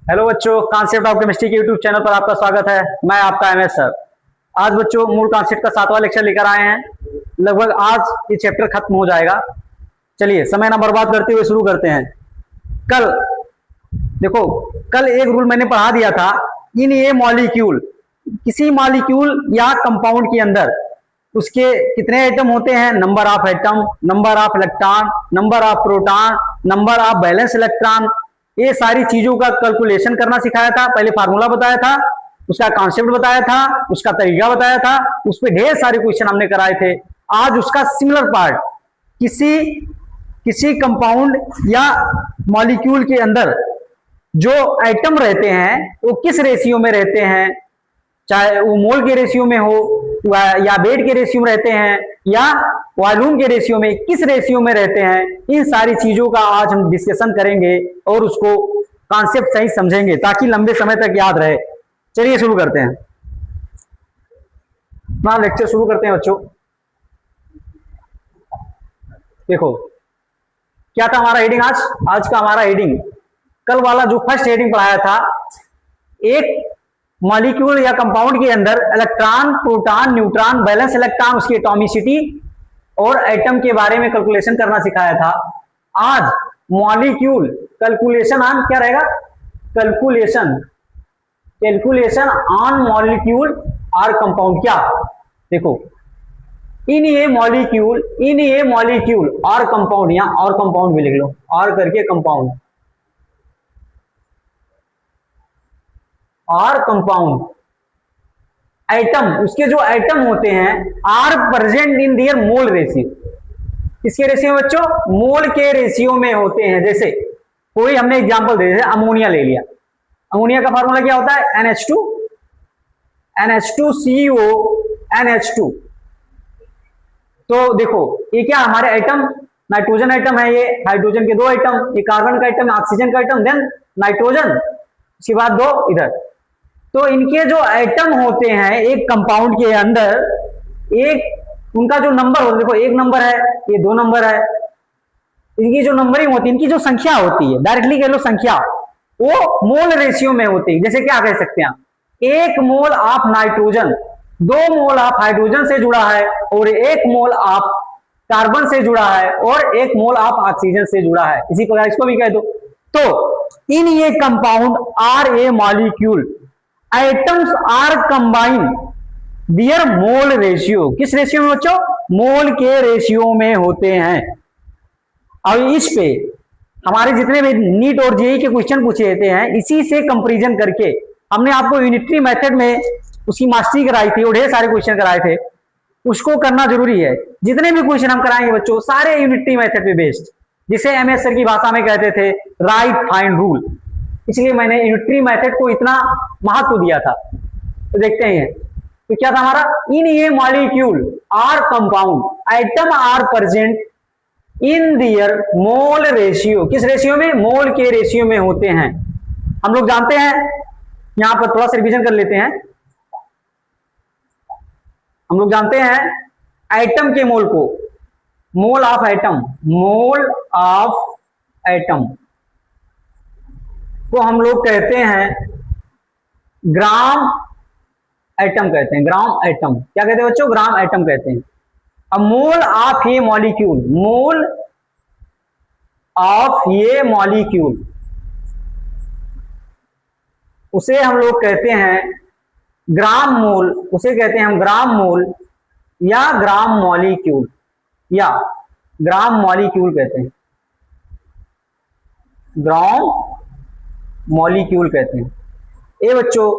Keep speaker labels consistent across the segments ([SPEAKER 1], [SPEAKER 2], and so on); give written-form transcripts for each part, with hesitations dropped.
[SPEAKER 1] Hello बच्चों, concept of chemistry के YouTube channel पर आपका स्वागत है। मैं आपका एमएस सर। आज बच्चों मूल कॉन्सेप्ट का 7वां लेक्चर लेकर आए हैं। लगभग आज ये चैप्टर खत्म हो जाएगा। चलिए समय ना बर्बाद करते हुए शुरू करते हैं। कल देखो, कल एक रूल मैंने पढ़ा दिया था। इन ए मॉलिक्यूल, किसी मॉलिक्यूल या कंपाउंड के अंदर उसके कितने एटम होते हैं, number of atom, number of electron, number of proton, number of balance electron, ये सारी चीजों का कैलकुलेशन करना सिखाया था। पहले फार्मूला बताया था, उसका कॉन्सेप्ट बताया था, उसका तरीका बताया था, उस पर ढेर सारे क्वेश्चन हमने कराए थे। आज उसका सिमिलर पार्ट, किसी कंपाउंड या मॉलिक्यूल के अंदर जो एटम रहते हैं वो किस रेशियो में रहते हैं, चाहे वो मोल के रेशियो में हो या वेट के रेशियो में रहते हैं या वॉल्यूम के रेशियो में, किस रेशियो में रहते हैं, इन सारी चीजों का आज हम डिस्कशन करेंगे और उसको कॉन्सेप्ट सही समझेंगे ताकि लंबे समय तक याद रहे। चलिए शुरू करते हैं, अपना लेक्चर शुरू करते हैं बच्चों। देखो क्या था हमारा हेडिंग आज का हमारा हेडिंग, कल वाला जो फर्स्ट हेडिंग पढ़ाया था, एक मॉलिक्यूल या कंपाउंड के अंदर electron, proton, neutron, balance electron, उसकी एटॉमिसिटी और एटम के बारे में कैलकुलेशन करना सिखाया था। आज मॉलिक्यूल कैलकुलेशन ऑन क्या रहेगा, कैलकुलेशन ऑन मॉलिक्यूल और कंपाउंड। क्या देखो, इन ये मॉलिक्यूल और कंपाउंड, यहां और कंपाउंड भी लिख लो, और करके कंपाउंड और कंपाउंड एटम, उसके जो एटम होते हैं are present in their mole ratio. किसके रेशियो में बच्चों, मोल के रेशियो में होते हैं। जैसे कोई हमने एग्जांपल दे दिया, अमोनिया ले लिया। अमोनिया का फार्मूला क्या होता है, NH2CO NH2। तो देखो ये क्या हमारे एटम, नाइट्रोजन एटम है, ये हाइड्रोजन के 2 एटम, ये कार्बन का एटम, ऑक्सीजन का एटम, देन नाइट्रोजन, उसके बाद 2 इधर। तो इनके जो एटम होते हैं एक कंपाउंड के अंदर, एक उनका जो नंबर होता है, देखो 1 नंबर है, ये 2 नंबर है, इनकी जो नंबरिंग होती है, इनकी जो संख्या होती है, डायरेक्टली कह लो संख्या, वो मोल रेशियो में होती है। जैसे क्या कह सकते हैं, 1 mole of nitrogen 2 mole of hydrogen से जुड़ा है, और 1 मोल ऑफ कार्बन से जुड़ा है, और 1 मोल ऑफ ऑक्सीजन से जुड़ा है। इसी प्रकार इसको भी कह दो। तो इन ये compound are a molecule, atoms are combine their mole ratio. किस रेशियो में बच्चों, मोल के रेशियो में होते हैं। और इस पे हमारे जितने भी नीट और जेईई के क्वेश्चन पूछे जाते हैं, इसी से कंपैरिजन करके हमने आपको यूनिटरी मेथड में उसकी मास्टरी कराई थी और ढेर सारे क्वेश्चन कराए थे। उसको करना जरूरी है। जितने भी क्वेश्चन हम कराएंगे बच्चों, सारे यूनिटरी मेथड पे बेस्ड, जिसे एमएस सर की भाषा में कहते थे राइट फाइंड रूल। इसलिए मैंने यूनिटरी मेथड को इतना महत्व दिया था। तो देखते हैं तो क्या था हमारा, इन ये molecule are compound atom are present in their mole ratio. किस रेशियो में, मोल के रेशियो में होते हैं। हम लोग जानते हैं, यहां पर थोड़ा सा रिवीजन कर लेते हैं। हम लोग जानते हैं एटम के मोल को, मोल ऑफ एटम को हम लोग कहते हैं ग्राम एटम कहते हैं। ग्राम एटम क्या कहते हैं बच्चों, ग्राम एटम कहते हैं। अब मोल ऑफ ये मॉलिक्यूल, मोल ऑफ ये मॉलिक्यूल, उसे हम लोग कहते हैं ग्राम मोल, उसे कहते हैं हम ग्राम मोल या ग्राम मॉलिक्यूल, या ग्राम मॉलिक्यूल कहते हैं, ग्राम मॉलिक्यूल कहते हैं। ये बच्चों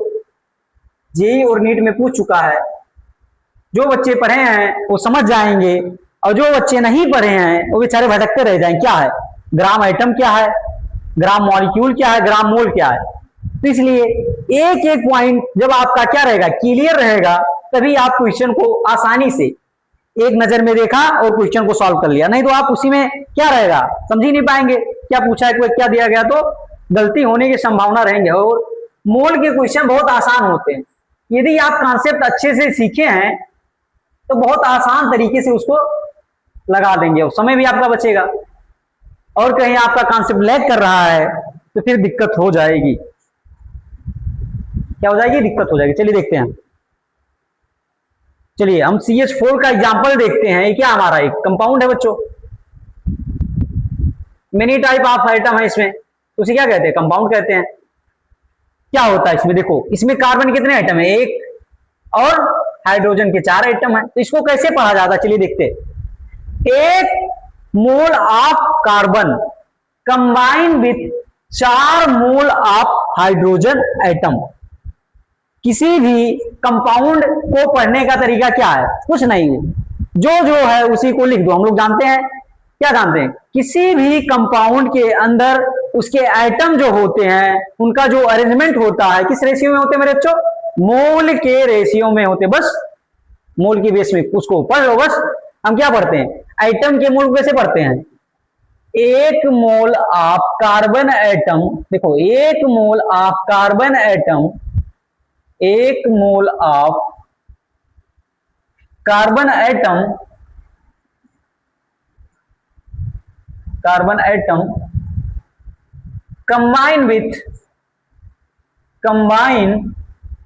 [SPEAKER 1] जेईई और नीट में पूछ चुका है। जो बच्चे पढ़े हैं वो समझ जाएंगे, और जो बच्चे नहीं पढ़े हैं वो बेचारे भटकते रह जाएंगे। क्या है ग्राम एटम, क्या है ग्राम मॉलिक्यूल, क्या है ग्राम मोल, क्या है। तो इसलिए एक एक पॉइंट जब आपका क्या रहेगा, क्लियर रहेगा, तभी आप क्वेश्चन को आसानी से एक नजर में देखा और क्वेश्चन को सॉल्व कर लिया। नहीं तो आप उसी में क्या रहेगा, समझ ही नहीं पाएंगे क्या पूछा है, क्या दिया गया, तो गलती होने की संभावना रहेंगे। और मोल के क्वेश्चन बहुत आसान होते हैं। यदि आप कॉन्सेप्ट अच्छे से सीखे हैं तो बहुत आसान तरीके से उसको लगा देंगे, और समय भी आपका बचेगा। और कहीं आपका कॉन्सेप्ट लैग कर रहा है तो फिर दिक्कत हो जाएगी। क्या हो जाएगी, दिक्कत हो जाएगी। चलिए देखते हैं, चलिए हम CH4 का एग्जांपल देखते हैं। ये क्या हमारा एक कंपाउंड है बच्चों, मेनी टाइप ऑफ आइटम है इसमें, तो उसे क्या कहते हैं, कंपाउंड कहते हैं। क्या होता है इसमें, देखो इसमें कार्बन कितने आइटम है, एक, और हाइड्रोजन के 4 आइटम है। तो इसको कैसे पढ़ा जाता है, चलिए देखते हैं। एक mole of carbon combine with 4 mole of hydrogen atom. किसी भी कंपाउंड को पढ़ने का तरीका क्या है, कुछ नहीं, जो है उसी को लिख दो। हम लोग जानते हैं, क्या जानते हैं, किसी भी कंपाउंड के अंदर उसके एटम जो होते हैं उनका जो अरेंजमेंट होता है किस रेशियो में होते हैं मेरे बच्चों, मोल के रेशियो में होते। बस मोल की बेस में उसको पढ़ लो। बस हम क्या पढ़ते हैं, एटम के मोल कैसे पढ़ते हैं, एक मोल ऑफ कार्बन एटम, देखो एक मोल ऑफ कार्बन एटम, एक mole of carbon atom, carbon atom combine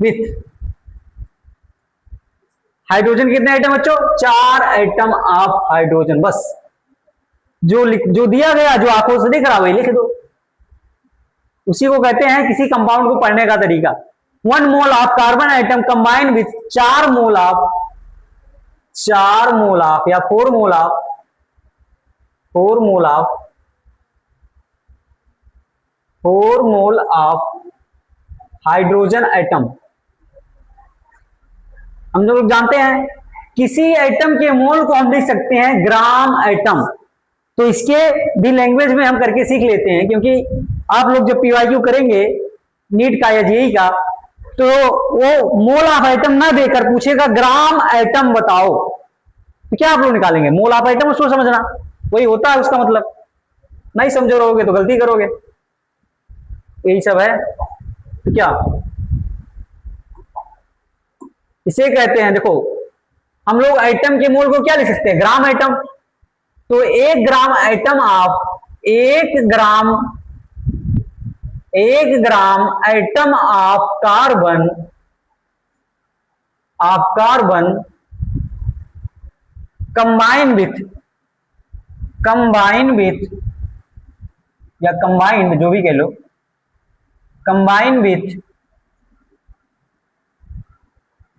[SPEAKER 1] with hydrogen कितने आइटम बच्चों, 4 आइटम ऑफ हाइड्रोजन। बस जो दिया गया, जो आंखों से दिख रहा वही लिख दो। उसी को कहते हैं किसी कंपाउंड को पढ़ने का तरीका। 1 mole of carbon atom combine with 4 mole of या 4 मोल ऑफ हाइड्रोजन एटम। हम लोग जानते हैं किसी एटम के मोल को हम लिख सकते हैं ग्राम एटम। तो इसके भी लैंग्वेज में हम करके सीख लेते हैं, क्योंकि आप लोग जब PYQ करेंगे नीट का या JEE का, तो वो मोल ऑफ आइटम ना देकर पूछेगा ग्राम एटम बताओ, तो क्या आप लोग निकालेंगे, मोल ऑफ आइटम, उसको समझना वही होता है उसका मतलब। नहीं समझो रहोगे तो गलती करोगे, यही सब है। तो क्या इसे कहते हैं, देखो हम लोग आइटम के मोल को क्या लिख सकते हैं, ग्राम आइटम। तो 1 gram atom of 1 gram atom of carbon combine with या कंबाइंड, जो भी कह लो, combine with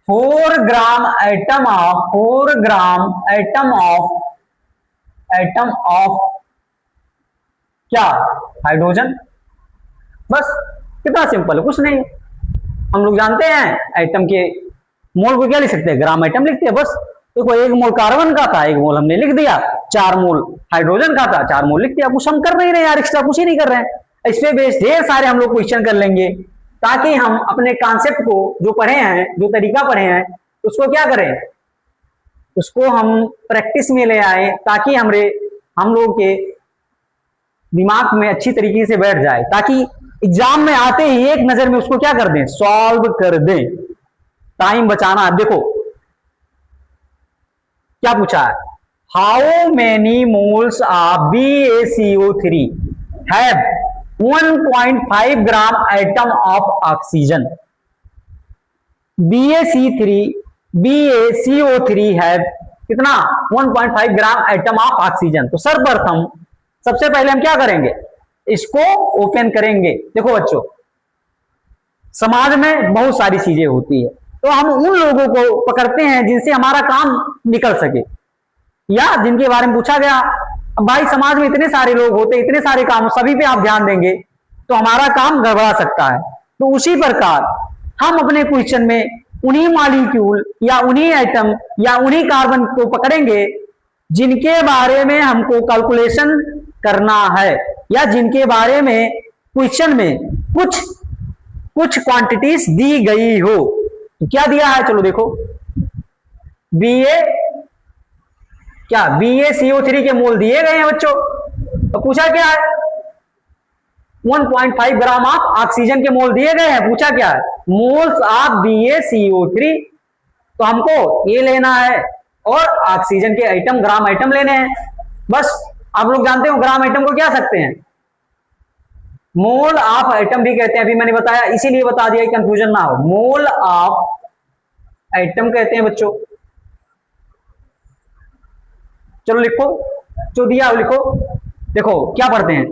[SPEAKER 1] 4 gram atom of क्या, हाइड्रोजन। बस कितना सिंपल है, कुछ नहीं। हम लोग जानते हैं आइटम के मोल को क्या लिख सकते हैं, ग्राम आइटम लिखते हैं। बस देखो 1 मोल कार्बन का था, 1 मोल हमने लिख दिया, 4 मोल हाइड्रोजन का था, 4 मोल लिख दिया। कुछ हम कर नहीं रहे यार, एक्स्ट्रा कुछ ही नहीं कर रहे हैं। इस पे बेस ढेर सारे हम लोग क्वेश्चन कर लेंगे, ताकि हम अपने कॉन्सेप्ट को जो पढ़े हैं, जो तरीका पढ़े हैं, उसको क्या करें, उसको हम प्रैक्टिस में ले आए, ताकि हम लोग के दिमाग में अच्छी तरीके से बैठ जाए, ताकि एग्जाम में आते ही एक नजर में उसको क्या कर दें, सॉल्व कर दें। टाइम बचाना। देखो क्या पूछा है, how many moles of BaCO3 have 1.5 gram atom of oxygen. BaCO3 है कितना, 1.5 ग्राम आइटम ऑफ ऑक्सीजन। तो सर्वप्रथम सबसे पहले हम क्या करेंगे, इसको ओपन करेंगे। देखो बच्चों, समाज में बहुत सारी चीजें होती है, तो हम उन लोगों को पकड़ते हैं जिनसे हमारा काम निकल सके, या जिनके बारे में पूछा गया। अब भाई समाज में इतने सारे लोग होते, इतने सारे काम, सभी पे आप ध्यान देंगे तो हमारा काम गड़बड़ा सकता है। तो उसी प्रकार हम अपने क्वेश्चन में उन्हीं मॉलिक्यूल या उन्हीं एटम या उन्हीं कार्बन को पकड़ेंगे जिनके बारे में हमको कैलकुलेशन करना है, या जिनके बारे में क्वेश्चन में कुछ क्वांटिटीज दी गई हो। तो क्या दिया है, चलो देखो, BaCO3 के मोल दिए गए हैं बच्चों। तो पूछा क्या है, 1.5 ग्राम ऑफ ऑक्सीजन के मोल दिए गए हैं। पूछा क्या है, मोल्स ऑफ BaCO3। तो हमको ये लेना है, और ऑक्सीजन के आइटम, ग्राम आइटम लेने हैं। बस आप लोग जानते हो ग्राम आइटम को क्या सकते हैं, मोल ऑफ एटम भी कहते हैं, अभी मैंने बताया, इसीलिए बता दिया कंफ्यूजन ना हो। मोल ऑफ एटम कहते हैं बच्चों। चलो लिखो, जो दिया वो लिखो। देखो क्या पढ़ते हैं,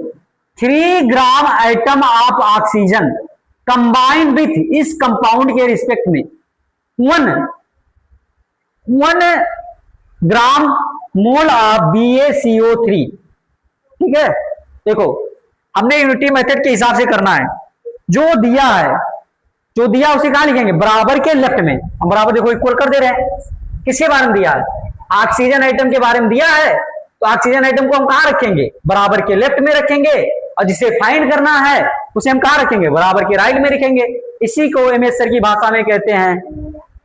[SPEAKER 1] 3 ग्राम atom of oxygen combined with इस कंपाउंड के रिस्पेक्ट में 1 ग्राम मोल ऑफ BaCO3। ठीक है, देखो हमने यूनिटी मेथड के हिसाब से करना है। जो दिया है, जो दिया उसे कहां लिखेंगे, बराबर के लेफ्ट में। हम बराबर देखो इक्वल कर दे रहे हैं। किसके बारे में दिया है, ऑक्सीजन आइटम के बारे में दिया है, तो ऑक्सीजन आइटम को हम कहां रखेंगे, बराबर के लेफ्ट में रखेंगे। और जिसे फाइंड करना है उसे हम कहां रखेंगे, बराबर के राइट में रखेंगे। इसी को एमएस सर की भाषा में कहते हैं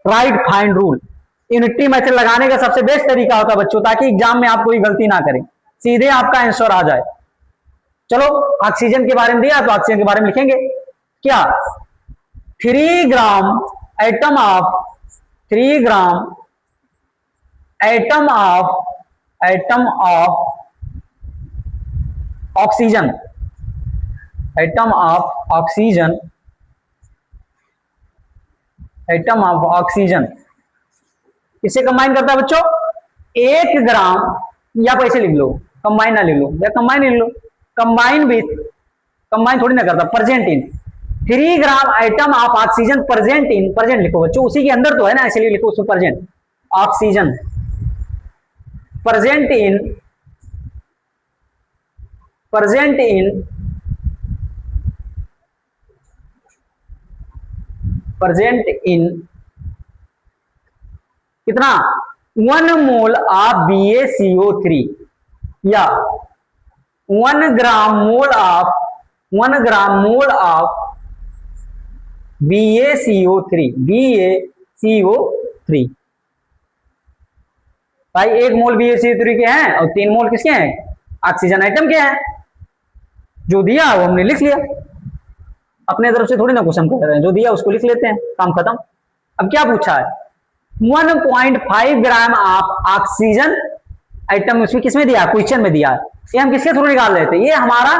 [SPEAKER 1] right find rule. Unity method लगाने का सबसे बेस्ट तरीका होता है बच्चों, ताकि एग्जाम में आप कोई गलती ना करें, सीधे आपका आंसर आ जाए। चलो ऑक्सीजन के बारे में दिया तो ऑक्सीजन के बारे में लिखेंगे क्या, 3 ग्राम atom of 3 gram atom of oxygen, atom of oxygen, atom of oxygen इसे कंबाइन करता है बच्चों 1 ग्राम, या पैसे लिख लो, कंबाइन ना लिख लो या कंबाइन लिख लो, कंबाइन विथ, कंबाइन थोड़ी ना करता, present in 3 gram atom of oxygen present in, present लिखो बच्चों, उसी के अंदर तो है ना, इसलिए लिखो उसमें present oxygen, present in, present in, present in कितना, 1 मोल ऑफ BaCO3 या 1 ग्राम मोल ऑफ BaCO3, BaCO3 भाई 1 मोल BaCO3 के हैं और 3 मोल किसके हैं, ऑक्सीजन आइटम के हैं। जो दिया वो हमने लिख लिया, अपने तरफ से थोड़ी ना क्वेश्चन कर रहे हैं, जो दिया उसको लिख लेते हैं, काम खत्म। अब क्या पूछा है, 1.5 ग्राम ऑफ ऑक्सीजन आइटम उसमें किसमें दिया, क्वेश्चन में दिया है। ये हम किसके थ्रू निकाल रहे थे, ये हमारा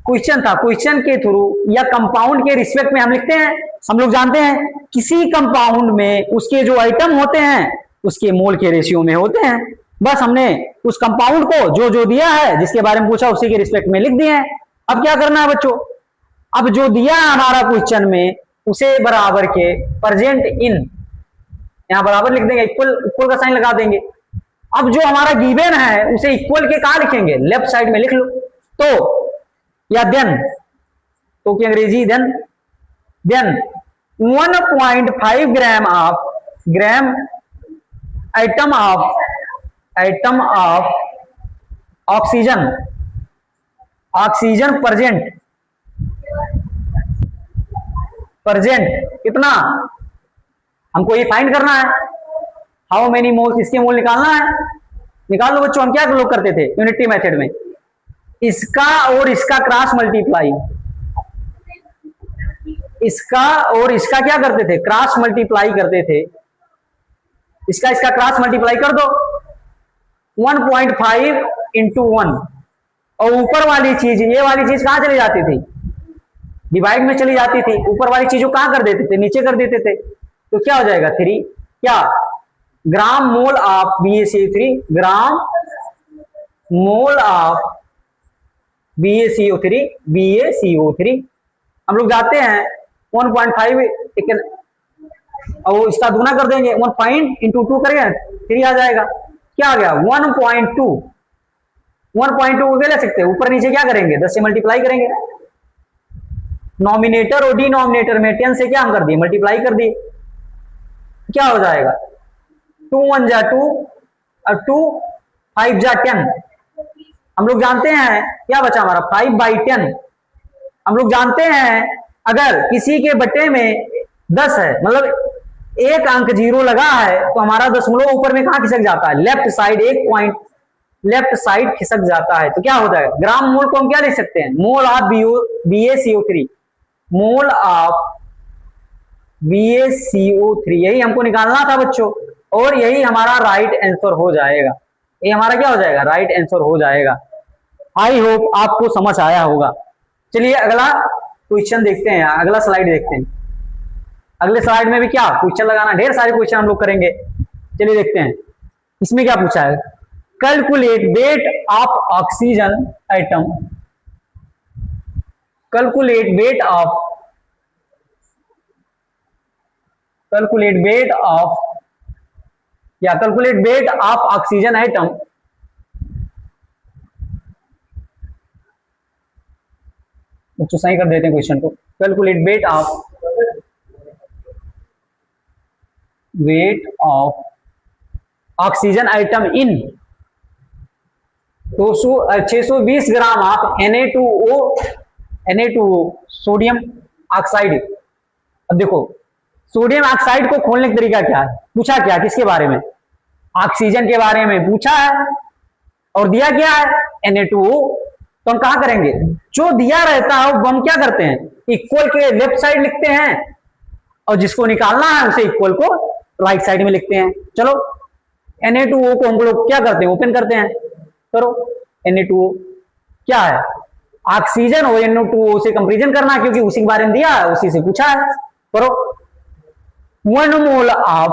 [SPEAKER 1] क्वेश्चन था, क्वेश्चन के थ्रू या कंपाउंड के रिस्पेक्ट में हम लिखते हैं। हम लोग जानते हैं किसी कंपाउंड में उसके जो आइटम होते हैं उसके मोल के रेशियो में होते हैं। बस हमने उस कंपाउंड को जो जो दिया है, जिसके बारे में पूछा, उसी के रिस्पेक्ट में लिख दिए हैं। अब क्या करना है बच्चों, अब जो दिया है हमारा क्वेश्चन में उसे बराबर के प्रेजेंट इन, यहां बराबर लिख देंगे, इक्वल, इक्वल का साइन लगा देंगे। अब जो हमारा गिवन है उसे इक्वल के कहां लिखेंगे, लेफ्ट साइड में लिख लो, तो या देन, तो की अंग्रेजी then 1.5 gram atom of oxygen, oxygen present कितना, हमको ये फाइंड करना है, हाउ मेनी मोल्स, इसके मोल निकालना है। निकाल लो बच्चों। हम क्या लोग करते थे यूनिटी मेथड में, इसका और इसका क्रॉस मल्टीप्लाई, इसका और इसका क्या करते थे, क्रॉस मल्टीप्लाई करते थे। इसका इसका क्रॉस मल्टीप्लाई कर दो, 1.5 इंटू 1, और ऊपर वाली चीज, ये वाली चीज कहां चली जाती थी, डिवाइड में चली जाती थी। ऊपर वाली चीज को कहां कर देते थे, नीचे कर देते थे। तो क्या हो जाएगा 3 क्या, ग्राम mole of BaCO3, gram mole of BaCO3 हम लोग जाते हैं 1.5 और इसका दुना कर देंगे, 1 इंटू 2 करेंगे 3 आ जाएगा। क्या आ गया 1.2, 1.2 को क्या ले सकते हैं, ऊपर नीचे क्या करेंगे, 10 से मल्टीप्लाई करेंगे। नॉमिनेटर और डिनोमिनेटर में 10 से क्या हम कर दिए, मल्टीप्लाई कर दिए। क्या हो जाएगा 2 1 जा 2 और 2 5 जा 10। हम लोग जानते हैं क्या बचा हमारा 5/10। हम लोग जानते हैं अगर किसी के बटे में 10 है, मतलब एक अंक 0 लगा है, तो हमारा दशमलव ऊपर में कहां खिसक जाता है, लेफ्ट साइड, एक पॉइंट लेफ्ट साइड खिसक जाता है। तो क्या हो जाएगा, ग्राम मोल को हम क्या लिख सकते हैं, mole of BaCO3, mole of BaCO3, यही हमको निकालना था बच्चों, और यही हमारा राइट आंसर हो जाएगा। ये हमारा क्या हो जाएगा, राइट आंसर हो जाएगा। आई होप आपको समझ आया होगा। चलिए अगला क्वेश्चन देखते हैं, अगला स्लाइड देखते हैं। अगले स्लाइड में भी क्या क्वेश्चन लगाना, ढेर सारे क्वेश्चन हम लोग करेंगे। चलिए देखते हैं इसमें क्या पूछा है। Calculate weight of oxygen atom, calculate weight of या calculate weight of oxygen atom बच्चों सही कर देते हैं क्वेश्चन को। Calculate weight of oxygen atom in 620 gram of Na2O sodium oxide. अब देखो सोडियम ऑक्साइड को खोलने का तरीका क्या है, पूछा क्या, किसके बारे में, ऑक्सीजन के बारे में पूछा है और दिया क्या है Na2O। तो हम कहा करेंगे, जो दिया रहता है वो हम क्या करते हैं, इक्वल के लेफ्ट साइड लिखते हैं और जिसको निकालना है उसे इक्वल को राइट साइड में लिखते हैं। चलो Na2O को हम लोग क्या करते हैं, ओपन करते हैं, करो। Na2O क्या है, ऑक्सीजन और Na2O से कंपेरिजन करना, क्योंकि उसी के बारे में दिया है, उसी से पूछा है, करो। 1 मोल ऑफ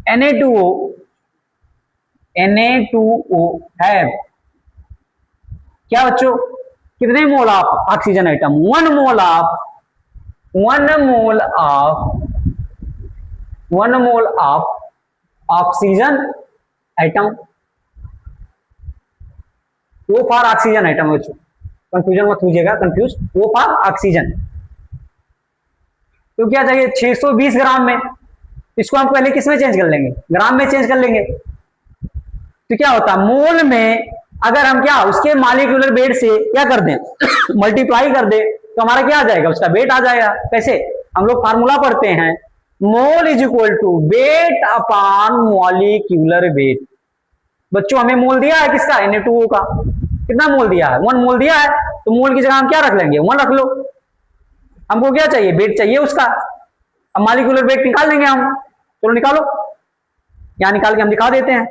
[SPEAKER 1] Na2O है क्या बच्चों, कितने मोल of oxygen item, 1 mole of oxygen item, वो फॉर ऑक्सीजन आइटम बच्चों, कंफ्यूजन मत कीजिएगा, कंफ्यूज, वो फॉर ऑक्सीजन। तो क्या चाहिए 620 ग्राम में, इसको हम पहले किस में चेंज कर लेंगे, ग्राम में चेंज कर लेंगे। तो क्या होता है मोल में, अगर हम क्या उसके मॉलिक्यूलर वेट से क्या कर दें मल्टीप्लाई कर दें, तो हमारा क्या आ जाएगा, उसका वेट आ जाएगा। कैसे, हम लोग फार्मूला पढ़ते हैं, mole is equal to weight upon molecular weight. बच्चों हमें मोल दिया है किसका, Na2O का, कितना मोल दिया है, 1 मोल दिया है, तो मोल की जगह हम क्या रख लेंगे, 1 रख लो। हमको क्या चाहिए, वेट चाहिए उसका, अब मॉलिक्यूलर वेट निकाल लेंगे हम। चलो निकालो, यहां निकाल के हम दिखा देते हैं।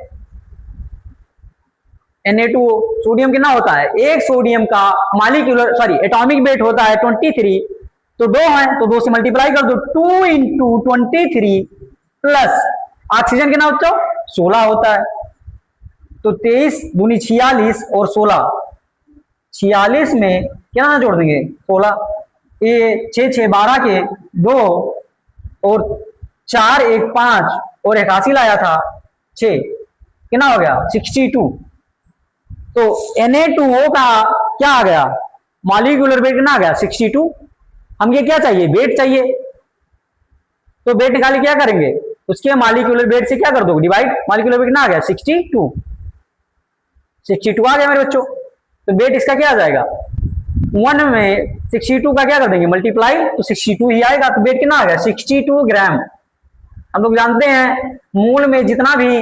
[SPEAKER 1] Na2O सोडियम कितना होता है, एक सोडियम का मॉलिक्यूलर एटॉमिक वेट होता है 23, तो 2 है तो 2 से मल्टीप्लाई कर दो, 2 इंटू 23 प्लस ऑक्सीजन कितना बच्चों 16 होता है, तो 23 दूनी 46 और 16, 46 में क्या जोड़ देंगे 16, ये 6 6 12 के 2 और 4 1 5 और 81 लाया था 6, कितना हो गया 62। तो Na2O का क्या आ गया, मॉलिक्यूलर वेट कितना आ गया 62। हम ये क्या चाहिए, वेट चाहिए, तो वेट निकाले क्या करेंगे, उसके मॉलिक्यूलर वेट से क्या कर दो डिवाइड, मॉलिक्यूलर वेट कितना आ गया 62 आ गया मेरे बच्चों। तो वेट इसका क्या आ जाएगा, 1 में 62 का क्या कर देंगे मल्टीप्लाई, तो 62 ही आएगा, तो वेट कितना आ गया 62 ग्राम। हम लोग जानते हैं मूल में जितना भी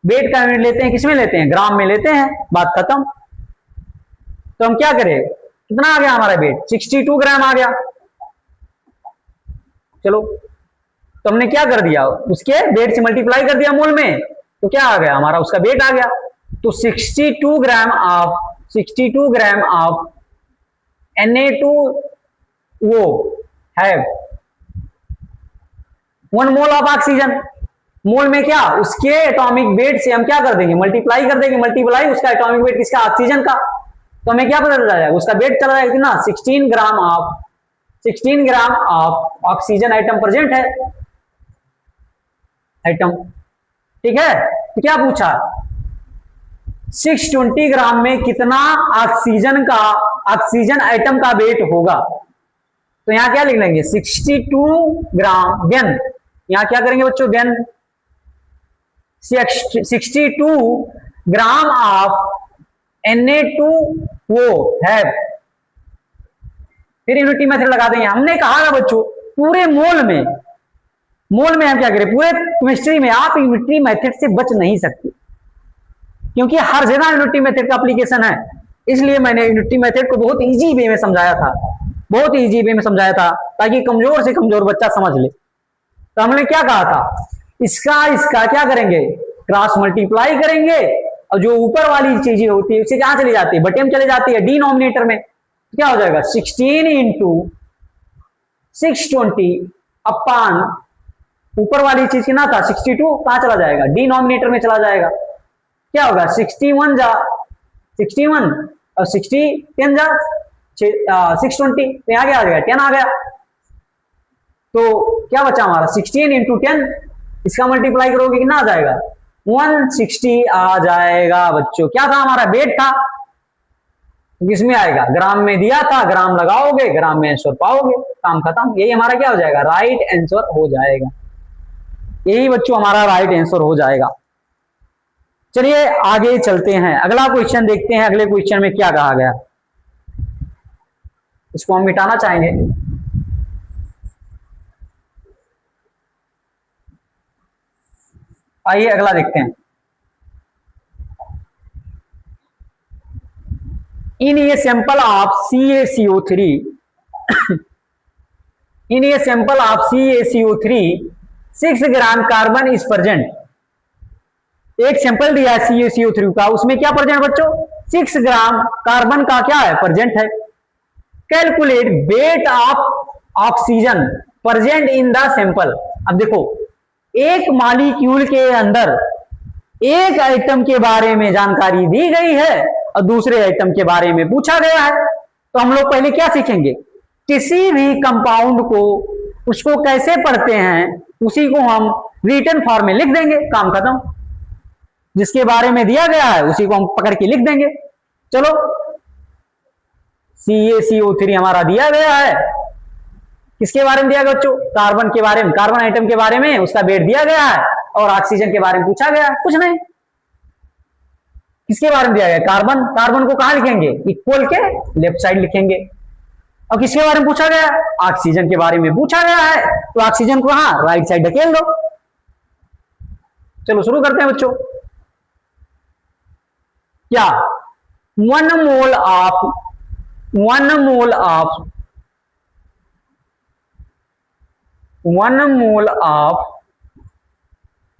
[SPEAKER 1] वेट का यूनिट लेते हैं किसमें लेते हैं, ग्राम में लेते हैं, बात खत्म। तो हम क्या करें, कितना आ गया हमारा वेट 62 ग्राम आ गया। चलो तो हमने क्या कर दिया, उसके वेट से मल्टीप्लाई कर दिया मूल में, तो क्या आ गया हमारा, उसका वेट आ गया। तो 62 ग्राम ऑफ Na2O है 1 मोल ऑफ ऑक्सीजन। मोल में क्या, उसके एटॉमिक वेट से हम क्या कर देंगे मल्टीप्लाई कर देंगे, मल्टीप्लाई उसका एटॉमिक वेट किसका, ऑक्सीजन का, तो हमें क्या पता चल जाएगा, उसका वेट चला जाएगा कितना 16 ग्राम ऑफ ऑक्सीजन आइटम प्रेजेंट है आइटम, ठीक है। तो क्या पूछा 620 ग्राम में कितना ऑक्सीजन आइटम का वेट होगा, तो यहां क्या लिख लेंगे 62 ग्राम देन, यहां क्या करेंगे बच्चों देन 62 ग्राम ऑफ Na2O है, फिर यूनिटी मेथड लगा देंगे। हमने कहा ना बच्चों पूरे मोल में हम क्या करें, पूरे केमिस्ट्री में आप यूनिटी मेथड से बच नहीं सकते, क्योंकि हर जगह यूनिटी मेथड का एप्लीकेशन है। इसलिए मैंने यूनिटी मेथड को बहुत इजी वे में समझाया था, ताकि कमजोर से कमजोर बच्चा समझ ले। तो हमने क्या कहा था, इसका इसका क्या करेंगे, क्रॉस मल्टीप्लाई करेंगे, और जो ऊपर वाली चीजें होती है उसे कहां चली जाती है, बटे में चले जाती है, डिनोमिनेटर में। क्या हो जाएगा 16 इंटू 620 अपान ऊपर वाली चीज कितना था 62, कहां चला जाएगा, डिनोमिनेटर में चला जाएगा। क्या होगा 61 जा 61 और 60 10 जा 620, तो यहाँ क्या आ गया 10 आ गया। तो क्या बचा हमारा 16 इंटू 10, इसका मल्टीप्लाई करोगे कितना आ जाएगा 160 आ जाएगा बच्चों। क्या था हमारा वेट था, किसमें आएगा, ग्राम में दिया था, ग्राम लगाओगे ग्राम में आंसर पाओगे, काम खत्म। यही हमारा क्या हो जाएगा, राइट आंसर हो जाएगा। यही बच्चों हमारा राइट आंसर हो जाएगा। चलिए आगे चलते हैं, अगला क्वेश्चन देखते हैं। अगले क्वेश्चन में क्या कहा गया, इसको हम मिटाना चाहेंगे। आइए अगला देखते हैं। In a sample of CaCO3 in a sample of CaCO3 6 gram carbon is present. एक सैंपल दिया है CaCO3 का, उसमें क्या प्रेजेंट बच्चों 6 ग्राम कार्बन का क्या है प्रेजेंट है। Calculate weight of oxygen present in the sample. अब देखो एक मॉलिक्यूल के अंदर एक आइटम के बारे में जानकारी दी गई है और दूसरे आइटम के बारे में पूछा गया है, तो हम लोग पहले क्या सीखेंगे, किसी भी कंपाउंड को उसको कैसे पढ़ते हैं उसी को हम रिटन फॉर्म में लिख देंगे, काम खत्म। जिसके बारे में दिया गया है उसी को हम पकड़ के लिख देंगे। चलो CaCO3 हमारा दिया गया है, किसके बारे में दिया गया बच्चों, कार्बन के बारे में, कार्बन आइटम के बारे में उसका वेट दिया गया है, और ऑक्सीजन के बारे में पूछा गया है, कुछ नहीं। किसके बारे में दिया गया, कार्बन, कार्बन को कहां लिखेंगे, इक्वल के लेफ्ट साइड लिखेंगे। और किसके बारे में पूछा गया, ऑक्सीजन के बारे में पूछा गया है, तो ऑक्सीजन को कहां राइट साइड ढकेल दो। चलो शुरू करते हैं बच्चों। क्या 1 mole of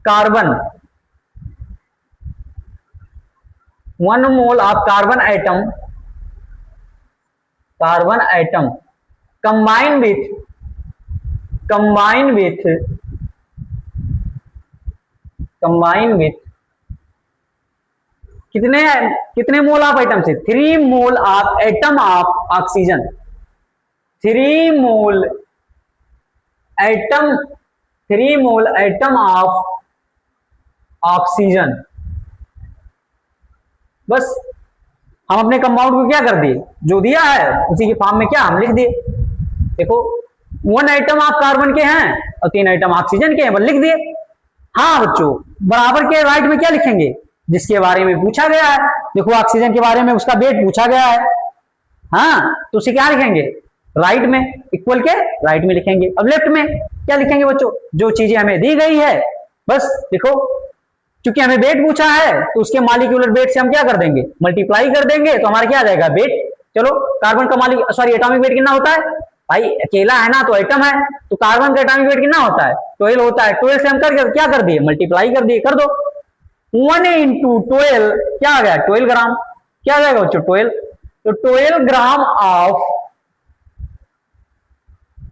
[SPEAKER 1] carbon 1 mole of carbon atom combine with कितने मोल ऑफ आइटम से 3 mole of atom of oxygen, 3 mole atom of oxygen. बस हम अपने कंपाउंड को क्या कर दिए, जो दिया है उसी के फॉर्म में क्या हम लिख दिए। देखो 1 आइटम ऑफ कार्बन के हैं और 3 आइटम ऑक्सीजन के हैं, बस लिख दिए। हाँ बच्चों बराबर के राइट में क्या लिखेंगे, जिसके बारे में पूछा गया है। देखो ऑक्सीजन के बारे में उसका वेट पूछा गया है, हाँ तो उसे क्या लिखेंगे राइट में, इक्वल के राइट में लिखेंगे। अब लेफ्ट में क्या लिखेंगे बच्चों, जो चीजें हमें दी गई है, बस देखो क्योंकि हमें वेट पूछा है तो उसके मॉलिक्यूलर वेट से हम क्या कर देंगे, मल्टीप्लाई कर देंगे, तो हमारा क्या आ जाएगा वेट। चलो कार्बन का एटॉमिक वेट कितना होता है भाई, अकेला है ना तो एटम है, तो कार्बन का एटॉमिक वेट कितना होता है 12 होता है। 12 से हम क्या कर दिए, मल्टीप्लाई कर दिए, कर दो 1 इंटू 12 क्या आ गया 12 ग्राम। क्या आ जाएगा बच्चों 12, तो 12 ग्राम of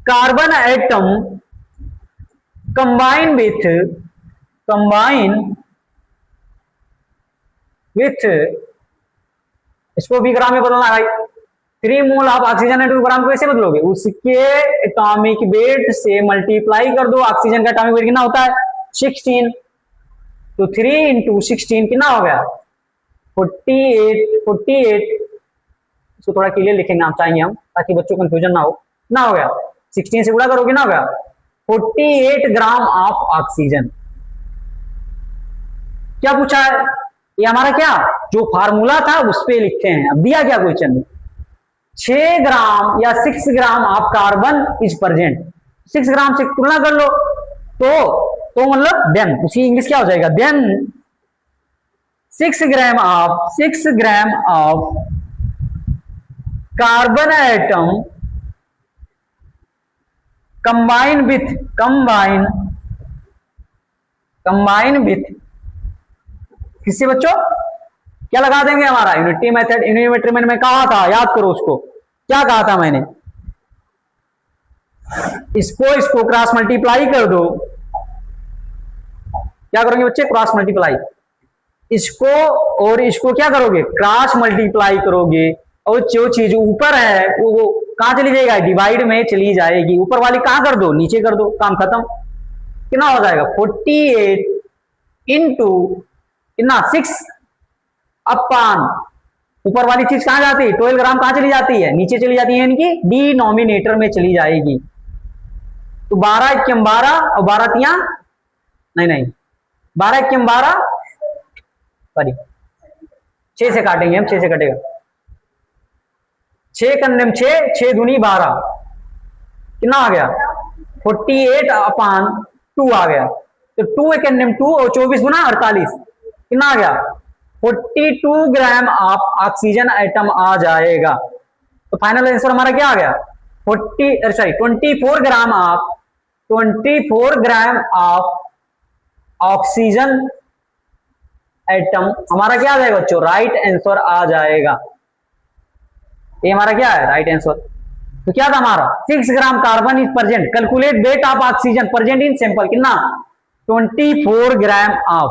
[SPEAKER 1] carbon atom combine with इसको भी ग्राम में बदलना है भाई। 3 मोल ऑफ ऑक्सीजन है 2 ग्राम को कैसे बदलोगे, उसके एटॉमिक वेट से मल्टीप्लाई कर दो। ऑक्सीजन का एटॉमिक वेट कितना होता है 16, तो 3 इंटू 16 कितना हो गया 48। इसको थोड़ा क्लियर लिखेंगे आप चाहेंगे हम, ताकि बच्चों को कंफ्यूजन ना हो। ना हो गया 16 से गुणा करोगे ना हो गया 48 ग्राम ऑफ ऑक्सीजन। क्या पूछा है, ये हमारा क्या जो फार्मूला था उस पे लिखते हैं। अब दिया क्या क्वेश्चन में 6 ग्राम या 6 gram of carbon is present, 6 ग्राम से तुलना कर लो तो मतलब देन, उसकी इंग्लिश क्या हो जाएगा then 6 gram of carbon atom combine combine with किससे बच्चों, क्या लगा देंगे हमारा यूनिटी मेथड। यूनिटरी मेथड में कहा था, याद करो उसको, क्या कहा था मैंने, इसको क्रॉस मल्टीप्लाई कर दो। क्या करोगे बच्चे, क्रॉस मल्टीप्लाई, इसको और इसको क्या करोगे, क्रॉस मल्टीप्लाई करोगे, और जो चीज ऊपर है वो कहां चली जाएगा, डिवाइड में चली जाएगी। ऊपर वाली कहां कर दो, नीचे कर दो, काम खत्म। कितना हो जाएगा 48 इंटू कितना 6 अपान, ऊपर वाली चीज कहां जाती है, 12 ग्राम कहां चली जाती है, नीचे चली जाती है, इनकी डिनोमिनेटर में चली जाएगी। तो 12 इक्कीम 12 और 12 तिया नहीं 12 इक्कीम 12 सॉरी 6 से काटेंगे हम, 6 से कटेगा, 6 कन्ने 6 दूनी 12, कितना आ गया 48 अपान 2 आ गया। तो 2 एक 2 और 24 गुना 48, कितना आ गया 42 ग्राम ऑफ ऑक्सीजन आइटम आ जाएगा। तो फाइनल आंसर हमारा क्या आ गया 24 ग्राम ऑफ ऑक्सीजन एटम हमारा क्या आ जाएगा बच्चों, राइट आंसर आ जाएगा। ये हमारा क्या है, राइट आंसर। तो क्या था हमारा 6 gram carbon is present, calculate weight of oxygen present in sample, कितना 24 ग्राम ऑफ,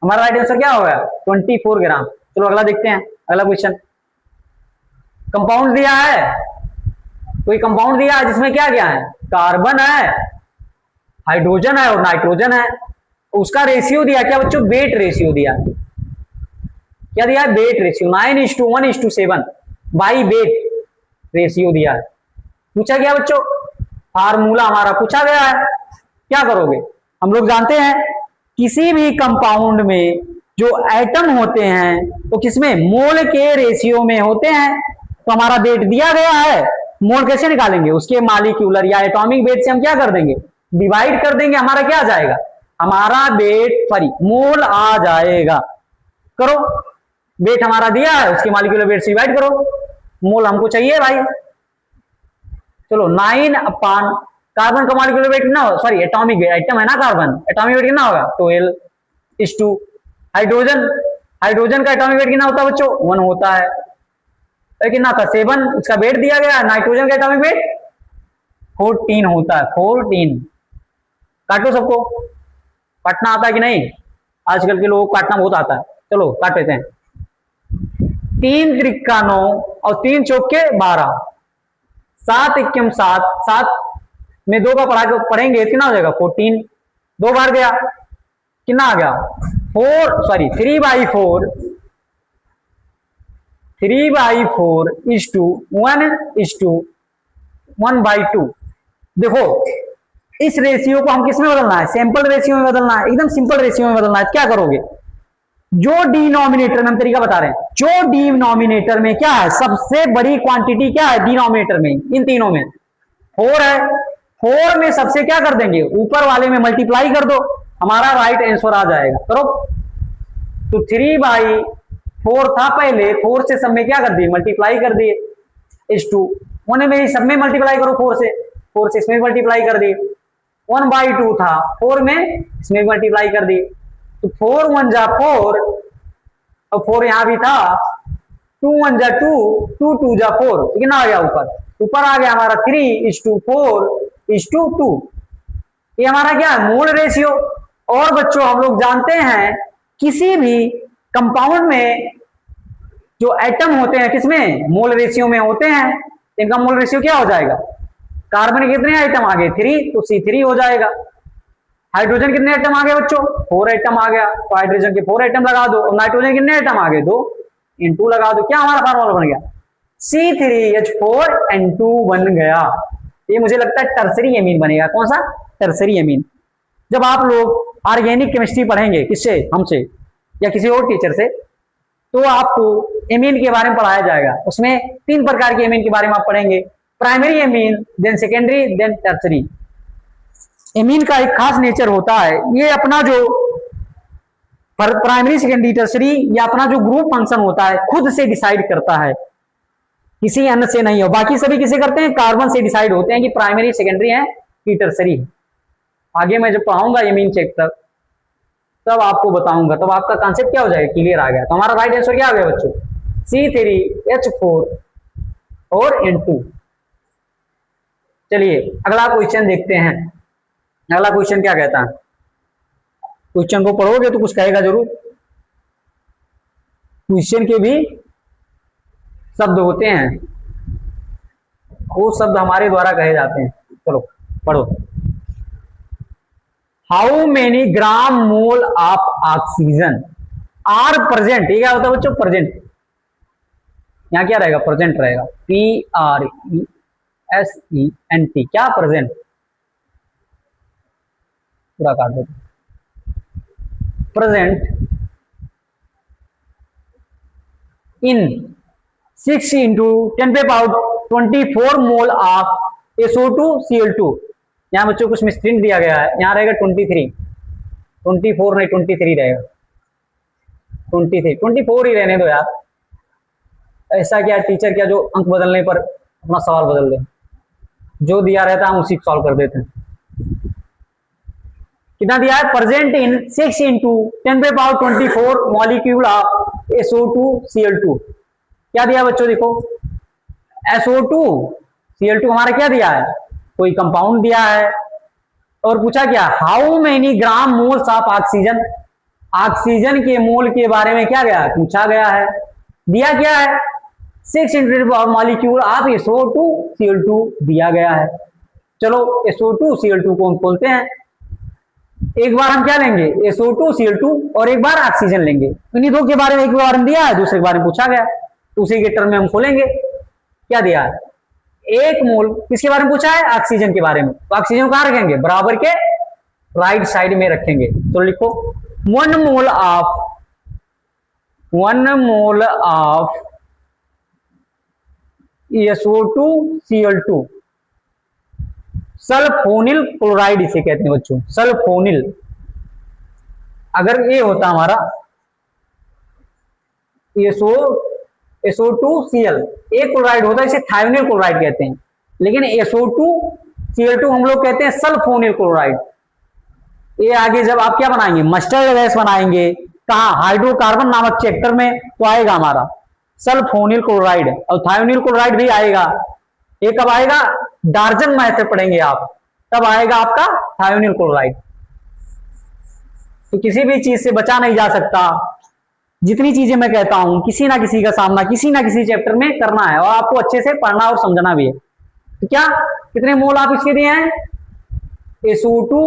[SPEAKER 1] हमारा राइट आंसर क्या होगा 24 ग्राम। चलो अगला देखते हैं, अगला क्वेश्चन। कंपाउंड दिया है, कोई कंपाउंड दिया है जिसमें क्या क्या है, कार्बन है, हाइड्रोजन है और नाइट्रोजन है। उसका रेशियो दिया क्या बच्चों, वेट रेशियो दिया, क्या दिया है, weight ratio 9:1:7 by weight ratio दिया है। पूछा गया बच्चों, फार्मूला हमारा पूछा गया है, क्या करोगे, हम लोग जानते हैं किसी भी कंपाउंड में जो एटम होते हैं तो किसमें, मोल के रेशियो में होते हैं। तो हमारा वेट दिया गया है, मोल कैसे निकालेंगे, उसके मॉलिक्यूलर या एटॉमिक वेट से हम क्या कर देंगे, डिवाइड कर देंगे, हमारा क्या आ जाएगा, हमारा वेट सॉरी मोल आ जाएगा। करो, वेट हमारा दिया है, उसके मॉलिक्यूलर वेट से डिवाइड करो, मोल हमको चाहिए भाई। चलो 9 अपान कार्बन का मॉलिक्यूलर वेट कितना हो, सॉरी एटॉमिक वेट, आइटम है ना कार्बन, एटॉमिक वेट कितना होगा 12:2। हाइड्रोजन का एटॉमिक वेट कितना होता है बच्चों 1 होता है, कितना था 7, उसका वेट दिया गया। नाइट्रोजन का एटॉमिक वेट 14 होता है, 14। काटो सबको, काटना आता है कि नहीं, आजकल के लोगों को काटना बहुत आता है। चलो काट लेते हैं, 3 त्रिका 9 और 3 चौके 12, 7 इक्कीम 7, 7 में 2 का पढ़ेंगे कितना हो जाएगा 14, 2 बार गया, कितना आ गया 3/4 1:1/2। देखो इस रेशियो को हम किस में बदलना है, सैंपल रेशियो में बदलना है, एकदम सिंपल रेशियो में बदलना है। क्या करोगे, जो डिनोमिनेटर में हम तरीका बता रहे हैं, जो डिनोमिनेटर में क्या है, सबसे बड़ी क्वांटिटी क्या है डिनोमिनेटर में, इन तीनों में 4 है, 4 में सबसे क्या कर देंगे, ऊपर वाले में मल्टीप्लाई कर दो, हमारा राइट आंसर आ जाएगा। करो, तो 3/4 था पहले, 4 से सब में क्या कर दिए, मल्टीप्लाई कर दिए, इस 2 होने में सब में मल्टीप्लाई करो, 4 से इसमें मल्टीप्लाई कर दिए, 1/2 था, 4 में इसमें मल्टीप्लाई कर दिए, तो 4 1 जा 4 और 4 यहां भी था, 2 1 जा 2, 2 2 जा 4, कितना आ गया ऊपर आ गया हमारा 3:4:2। ये हमारा क्या है, मोल रेशियो। और बच्चों हम लोग जानते हैं किसी भी कंपाउंड में जो एटम होते हैं किसमें, मोल रेशियो में होते हैं, इनका मोल रेशियो क्या हो जाएगा, कार्बन कितने आइटम आ गए 3, तो C3 हो जाएगा। हाइड्रोजन कितने आइटम आ गए बच्चों 4 आइटम आ गया, तो हाइड्रोजन के 4 आइटम लगा दो, और नाइट्रोजन कितने आइटम आ गए 2, N2 लगा दो, क्या हमारा फार्मूला बन गया C3H4N2 बन गया। ये मुझे लगता है टर्सरी एमीन बनेगा, कौन सा, टर्सरी एमीन। जब आप लोग ऑर्गेनिक केमिस्ट्री पढ़ेंगे किससे, हमसे या किसी और टीचर से, तो आपको एमीन के बारे में पढ़ाया जाएगा। उसमें 3 प्रकार के एमीन के बारे में आप पढ़ेंगे, primary amine, then secondary, then tertiary. Amine का एक खास नेचर होता है, ये अपना जो प्राइमरी सेकेंडरी टर्सरी या अपना जो ग्रुप फंक्शन होता है खुद से डिसाइड करता है, किसी अन्य से नहीं हो। बाकी सभी किसे करते हैं, कार्बन से डिसाइड होते हैं कि प्राइमरी सेकेंडरी है कि टर्सरी है। आगे मैं जब पढ़ाऊंगा एमीन चैप्टर तब आपको बताऊंगा, तब आपका कॉन्सेप्ट क्या हो जाएगा, क्लियर आ गया। तो हमारा राइट आंसर क्या आ गया बच्चों, C3H4 और N2। चलिए अगला क्वेश्चन देखते हैं। अगला क्वेश्चन क्या कहता है, क्वेश्चन को पढ़ोगे तो कुछ कहेगा जरूर। क्वेश्चन के भी शब्द होते हैं, वो शब्द हमारे द्वारा कहे जाते हैं। चलो पढ़ो। How many gram mole of oxygen are present, ये क्या होता है बच्चों, प्रेजेंट। यहां क्या रहेगा, प्रेजेंट रहेगा, PRESENT, क्या प्रेजेंट, पूरा काट दो, present in 6 into 10⁻24 mole of SO2Cl2। यहाँ बच्चों कुछ मिस्प्रिंट दिया गया है, यहाँ रहेगा 23, 24 नहीं 23 रहेगा, 24 ही रहने दो यार। ऐसा क्या टीचर, क्या जो अंक बदलने पर अपना सवाल बदल दे, जो दिया रहता है हम उसी को सॉल्व कर देते हैं। कितना दिया है, present in 6 into 10⁻24 molecule of SO2Cl2। क्या दिया बच्चों, देखो SO2Cl2 हमारा क्या दिया है, कोई कंपाउंड दिया है, और पूछा क्या, how many gram moles of oxygen, oxygen के मोल के बारे में क्या गया पूछा गया है। दिया क्या है, 6 इंटू मॉलिक्यूल ऑफ SO2Cl2 दिया गया है। चलो SO2Cl2 को हम खोलते हैं। एक बार हम क्या लेंगे, SO2Cl2 और एक बार ऑक्सीजन लेंगे। इन्हीं दो के बारे में एक बार में दिया है, दूसरे के बारे में पूछा गया, उसी के टर्म में हम खोलेंगे। क्या दिया है, 1 मोल किसके बारे में पूछा है, ऑक्सीजन के बारे में। तो ऑक्सीजन कहां रखेंगे, बराबर के राइट साइड में रखेंगे। तो लिखो 1 mole of SO2Cl2, sulphonyl chloride इसे कहते हैं बच्चों, सल्फोनिल। अगर ये होता हमारा SO2Cl, एक क्लोराइड होता है, इसे थायोनिल क्लोराइड कहते हैं, लेकिन SO2Cl2 हम लोग कहते हैं सल्फोनिल क्लोराइड। ये आगे जब आप क्या बनाएंगे, मस्टर्ड गैस बनाएंगे, कहा हाइड्रोकार्बन नामक चैप्टर में, तो आएगा हमारा सल्फोनिल क्लोराइड, और थायोनिल क्लोराइड भी आएगा। ये कब आएगा, डार्जन मेथड पढ़ेंगे आप, तब आएगा आपका थायोनिल क्लोराइड। तो किसी भी चीज से बचा नहीं जा सकता। जितनी चीजें मैं कहता हूं, किसी ना किसी का सामना किसी ना किसी चैप्टर में करना है, और आपको अच्छे से पढ़ना और समझना भी है। तो क्या, कितने मोल आप इसके दिए हैं, SO2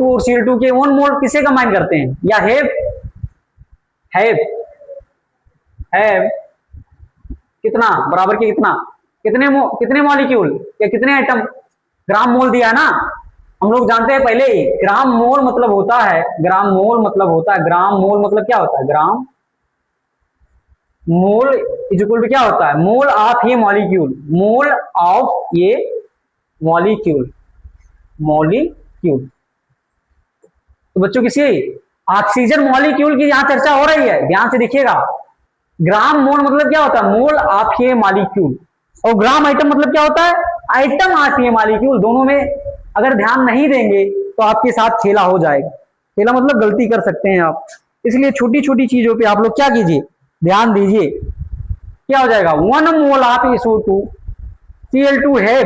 [SPEAKER 1] और Cl2 के 1 मोल किसे कंबाइन करते हैं, या हैव कितना, बराबर के कितना, कितने मॉलिक्यूल या कितने आइटम, ग्राम मोल दिया ना, हम लोग जानते हैं पहले ही। ग्राम मोल मतलब होता है, ग्राम मोल मतलब क्या होता है, ग्राम मोल इज इक्वल टू क्या होता है, मोल ऑफ ये मॉलिक्यूल, मोल ऑफ ये मॉलिक्यूल। तो बच्चों किसी ऑक्सीजन मॉलिक्यूल की यहां चर्चा हो रही है, ध्यान से देखिएगा। ग्राम मोल मतलब क्या होता है, मोल ऑफ ये मॉलिक्यूल, और ग्राम आइटम मतलब क्या होता है, आइटम ऑफ ये मॉलिक्यूल। दोनों में अगर ध्यान नहीं देंगे तो आपके साथ खेला हो जाएगा। खेला मतलब गलती कर सकते हैं आप, इसलिए छोटी छोटी चीजों पे आप लोग क्या कीजिए, ध्यान दीजिए। क्या हो जाएगा, 1 मोल ऑफ SO2Cl2 है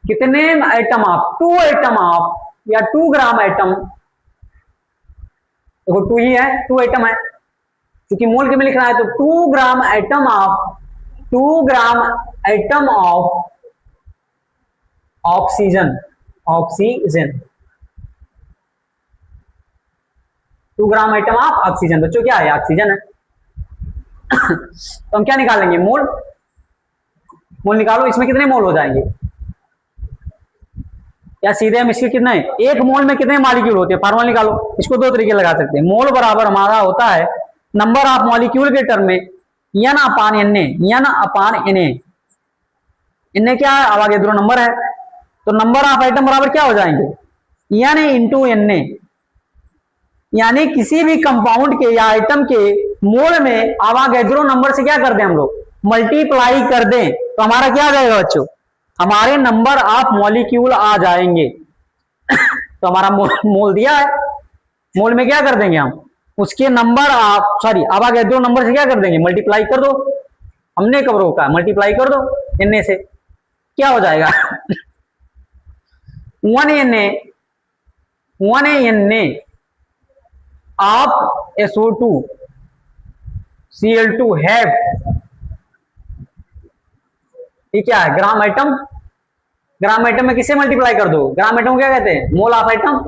[SPEAKER 1] कितने आइटम ऑफ, 2 आइटम ऑफ, या 2 ग्राम आइटम, देखो 2 ही है, 2 आइटम है, क्योंकि मोल के में लिख रहा है, तो 2 gram atom of oxygen 2 gram atom of oxygen. बच्चों क्या है, ऑक्सीजन है। तो हम क्या निकालेंगे, मोल निकालो, इसमें कितने मोल हो जाएंगे, या सीधे हम इसके कितने, 1 मोल में कितने मॉलिक्यूल होते हैं, फार्मूला निकालो। इसको 2 तरीके लगा सकते हैं। मोल बराबर हमारा होता है नंबर ऑफ मॉलिक्यूल के टर्म में N अपान Na। Na क्या है, अब आगे दो नंबर है, तो नंबर ऑफ आइटम बराबर क्या हो जाएंगे, N इंटू Na। यानी किसी भी कंपाउंड के या आइटम के मोल में आवागैद्रो नंबर से क्या कर दें हम लोग, मल्टीप्लाई कर दें, तो हमारा क्या आ जाएगा बच्चों, हमारे नंबर ऑफ मॉलिक्यूल आ जाएंगे। तो तो हमारा मोल दिया है, मोल में क्या कर देंगे हम, उसके नंबर आप सॉरी अवागैड्रो नंबर से क्या कर देंगे, मल्टीप्लाई कर दो। हमने कब रोका, मल्टीप्लाई कर दो एन से, क्या हो जाएगा 1 N of SO2 Cl2 have, ये क्या है, ग्राम आइटम। ग्राम आइटम में किससे मल्टीप्लाई कर दो, ग्राम आइटम क्या कहते हैं, मोल ऑफ आइटम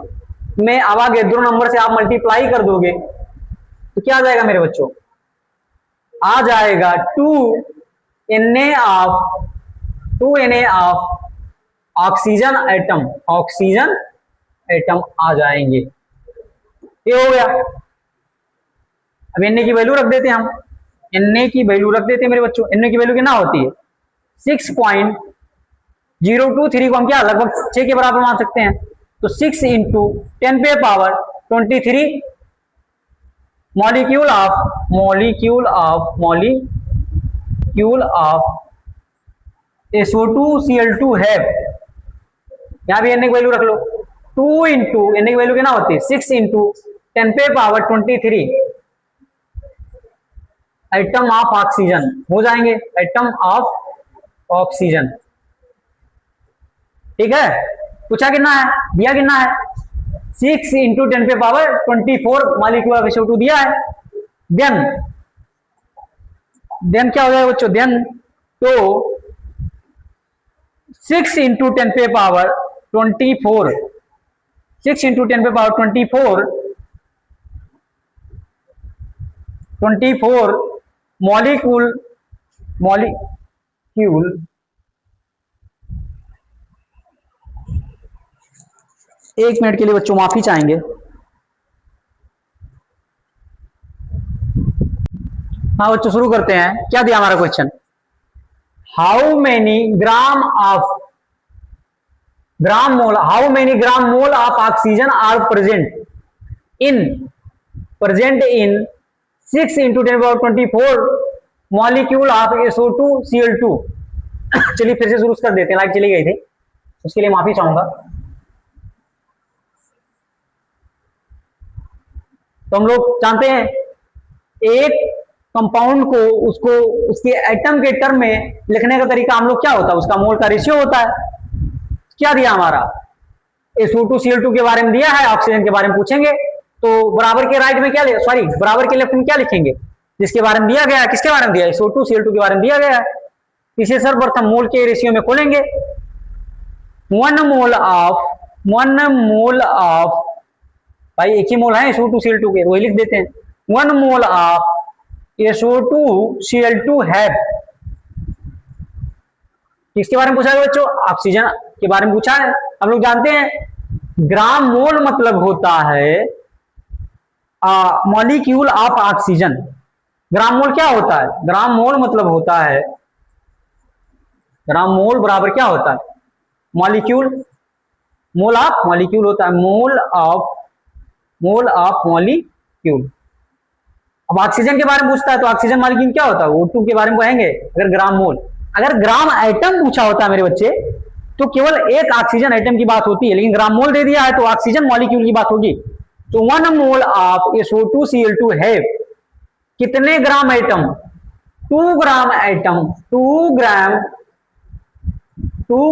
[SPEAKER 1] में अवागैड्रो नंबर से आप मल्टीप्लाई कर दोगे तो क्या आ जाएगा मेरे बच्चों, आ जाएगा 2 Na of oxygen atom, oxygen atom आ जाएंगे। ये हो गया। अब Na की वैल्यू रख देते हैं हम, Na की वैल्यू रख देते हैं मेरे बच्चों। Na की वैल्यू कितना होती है 6.023 को हम क्या लगभग 6 के बराबर मान सकते हैं, तो 6 इंटू 10 पे power 23 molecule of SO2 Cl2 है। यहां भी Na की वैल्यू रख लो, 2 इंटू Na की वैल्यू कितना होती है 6 इंटू 10 पे पावर 23 आइटम ऑफ ऑक्सीजन हो जाएंगे, आइटम ऑफ ऑक्सीजन। ठीक है, पूछा कितना है, दिया कितना है 6 इंटू 10 पे पावर 24 मॉलिक्यूल ऑफ SO2 दिया है। देन क्या हो जाएगा बच्चों, देन तो 6 इंटू 10 पे पावर 24, 6 इंटू 10 पे पावर 24 मॉलिक्यूल 1 मिनट के लिए बच्चों माफी चाहेंगे। हाँ बच्चों शुरू करते हैं। क्या दिया हमारा question, how many gram mole of oxygen are present in 6 into 10 power 24 molecule of SO2 Cl2। चलिए फिर से शुरू कर देते हैं, लाइट चली गई थी उसके लिए माफी चाहूंगा। तो हम लोग जानते हैं एक कंपाउंड को उसके एटम के टर्म में लिखने का तरीका हम लोग क्या होता है, उसका मोल का रेशियो होता है। क्या दिया हमारा SO2 Cl2 के बारे में दिया है, ऑक्सीजन के बारे में पूछेंगे तो बराबर के राइट में क्या बराबर के लेफ्ट में क्या लिखेंगे, जिसके बारे में दिया गया है, किसके बारे में दिया है SO2 Cl2 के बारे में दिया गया है। इसे सर्वप्रथम मोल के रेशियो में खोलेंगे, 1 मोल ऑफ भाई एक ही मोल है SO2 Cl2 के, वही लिख देते हैं 1 मोल ऑफ SO2 Cl2 है। किसके बारे में पूछा है बच्चों, ऑक्सीजन के बारे में पूछा है। हम लोग जानते हैं ग्राम मोल मतलब होता है मॉलिक्यूल ऑफ ऑक्सीजन। ग्राम मोल क्या होता है, ग्राम मोल मतलब होता है, ग्राम मोल बराबर क्या होता है मॉलिक्यूल, मोल ऑफ मॉलिक्यूल होता है, मोल ऑफ मॉलिक्यूल। अब ऑक्सीजन के बारे में पूछता है तो ऑक्सीजन मॉलिक्यूल क्या होता है, O2 के बारे में कहेंगे अगर ग्राम मोल। अगर ग्राम आइटम पूछा होता है मेरे बच्चे तो केवल एक ऑक्सीजन आइटम की बात होती है, लेकिन ग्राम मोल दे दिया है तो ऑक्सीजन मॉलिक्यूल की बात होगी। तो 1 मोल ऑफ SO2 Cl2 है कितने gram atom, 2 gram atom, 2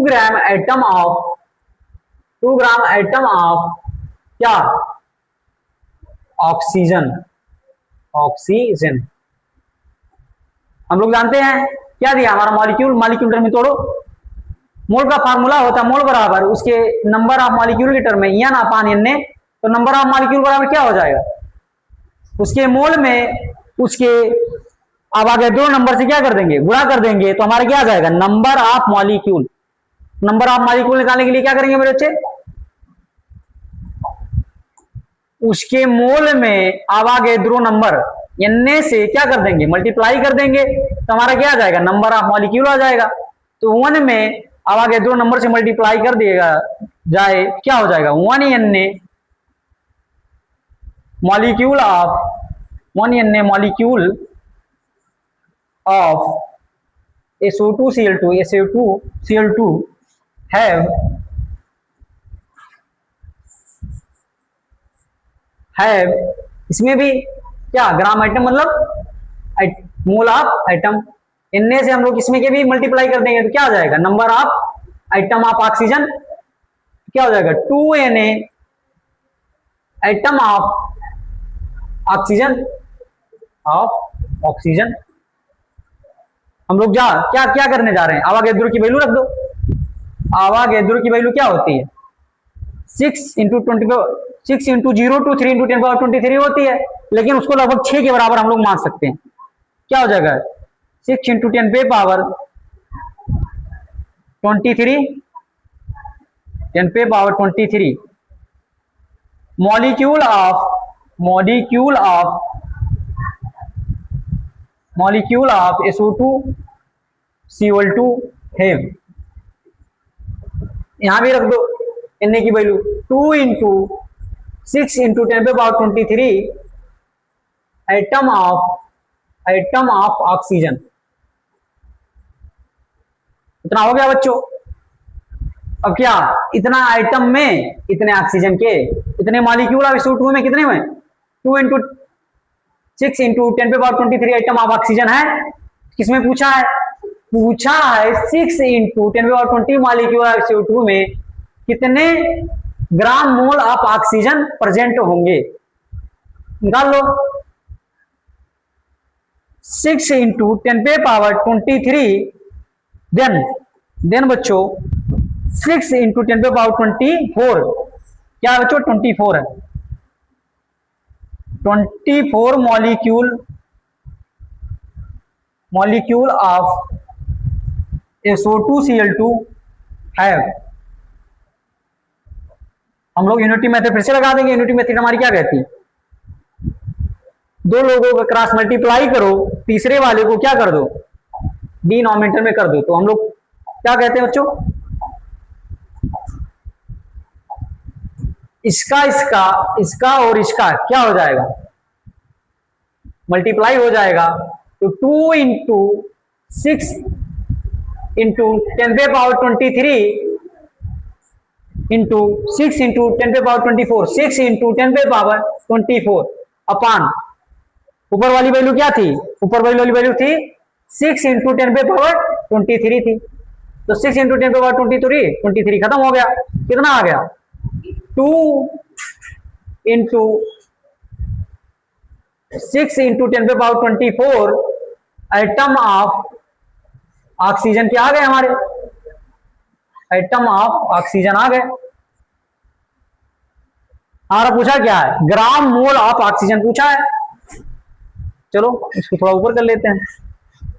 [SPEAKER 1] gram atom of क्या, ऑक्सीजन। हम लोग जानते हैं क्या दिया हमारा मॉलिक्यूल टर्म में तोड़ो, मोल का फार्मूला होता है मोल बराबर उसके नंबर ऑफ मॉलिक्यूल के टर्म में n अपान n, तो नंबर ऑफ मॉलिक्यूल बराबर क्या हो जाएगा, उसके मोल में उसके अवागैड्रो नंबर से क्या कर देंगे, गुणा कर देंगे, तो हमारा क्या आ जाएगा number of molecule. Number of molecule निकालने के लिए क्या करेंगे मेरे बच्चे, उसके मोल में अवागैड्रो नंबर n से क्या कर देंगे, मल्टीप्लाई कर देंगे, तो हमारा क्या आ जाएगा नंबर ऑफ मॉलिक्यूल आ जाएगा। तो 1 में अवागैड्रो नंबर से मल्टीप्लाई कर दिएगा जाए क्या हो जाएगा 1 Na molecule of SO2 Cl2 have have, इसमें भी क्या ग्राम आइटम मतलब मोल ऑफ आइटम, इनने से हम लोग इसमें के भी मल्टीप्लाई कर देंगे तो क्या आ जाएगा, number of item of oxygen, क्या हो जाएगा 2Na आइटम ऑफ ऑक्सीजन, हम लोग क्या क्या करने जा रहे हैं, आवागेद्रो की वैल्यू रख दो। आवागेद्रो की वैल्यू क्या होती है 6 इंटू 0 टू 3 इंटू 10⁻23 होती है, लेकिन उसको लगभग 6 के बराबर हम लोग मान सकते हैं। क्या हो जाएगा 6 into 10⁻23 10⁻23 molecule of SO2 CO2 have, यहां भी रख दो Na की value 2 into 6 into 10⁻23 item of oxygen, इतना हो गया बच्चों। अब क्या इतना आइटम में इतने ऑक्सीजन के इतने मॉलिक्यूल ऑफ SO2 में कितने में 2 into 6 into 10⁻23 item of oxygen है, किसमें पूछा है 6 इंटू 10⁻20 मॉलिक्यूल ऑफ SO2 में कितने ग्राम मोल ऑफ ऑक्सीजन प्रेजेंट होंगे, निकाल लो। 6 इंटू 10⁻23 देन बच्चों 6 इंटू 10⁻24, क्या है बच्चों 24 है, 24 molecule of SO2 Cl2 have. हम लोग यूनिटी मेथड फिर से लगा देंगे। यूनिटी मेथड हमारी क्या कहती है, दो लोगों का क्रॉस मल्टीप्लाई करो, तीसरे वाले को क्या कर दो डिनोमिनेटर में कर दो, तो हम लोग क्या कहते हैं बच्चों, इसका और इसका क्या हो जाएगा मल्टीप्लाई हो जाएगा, तो 2 into 6 into 10⁻23 into 6 into 10⁻24 6 into 10⁻24 अपान ऊपर वाली वैल्यू क्या थी, ऊपर वाली वैल्यू थी 6 इंटू 10⁻23 थी, तो 6 इंटू 10⁻23 खत्म हो गया, कितना आ गया 2 into 6 into 10⁻24 item of oxygen क्या आ गए हमारे, आइटम ऑफ ऑक्सीजन आ गए। हमारा पूछा क्या है, ग्राम मोल ऑफ ऑक्सीजन पूछा है। चलो इसको थोड़ा ऊपर कर लेते हैं,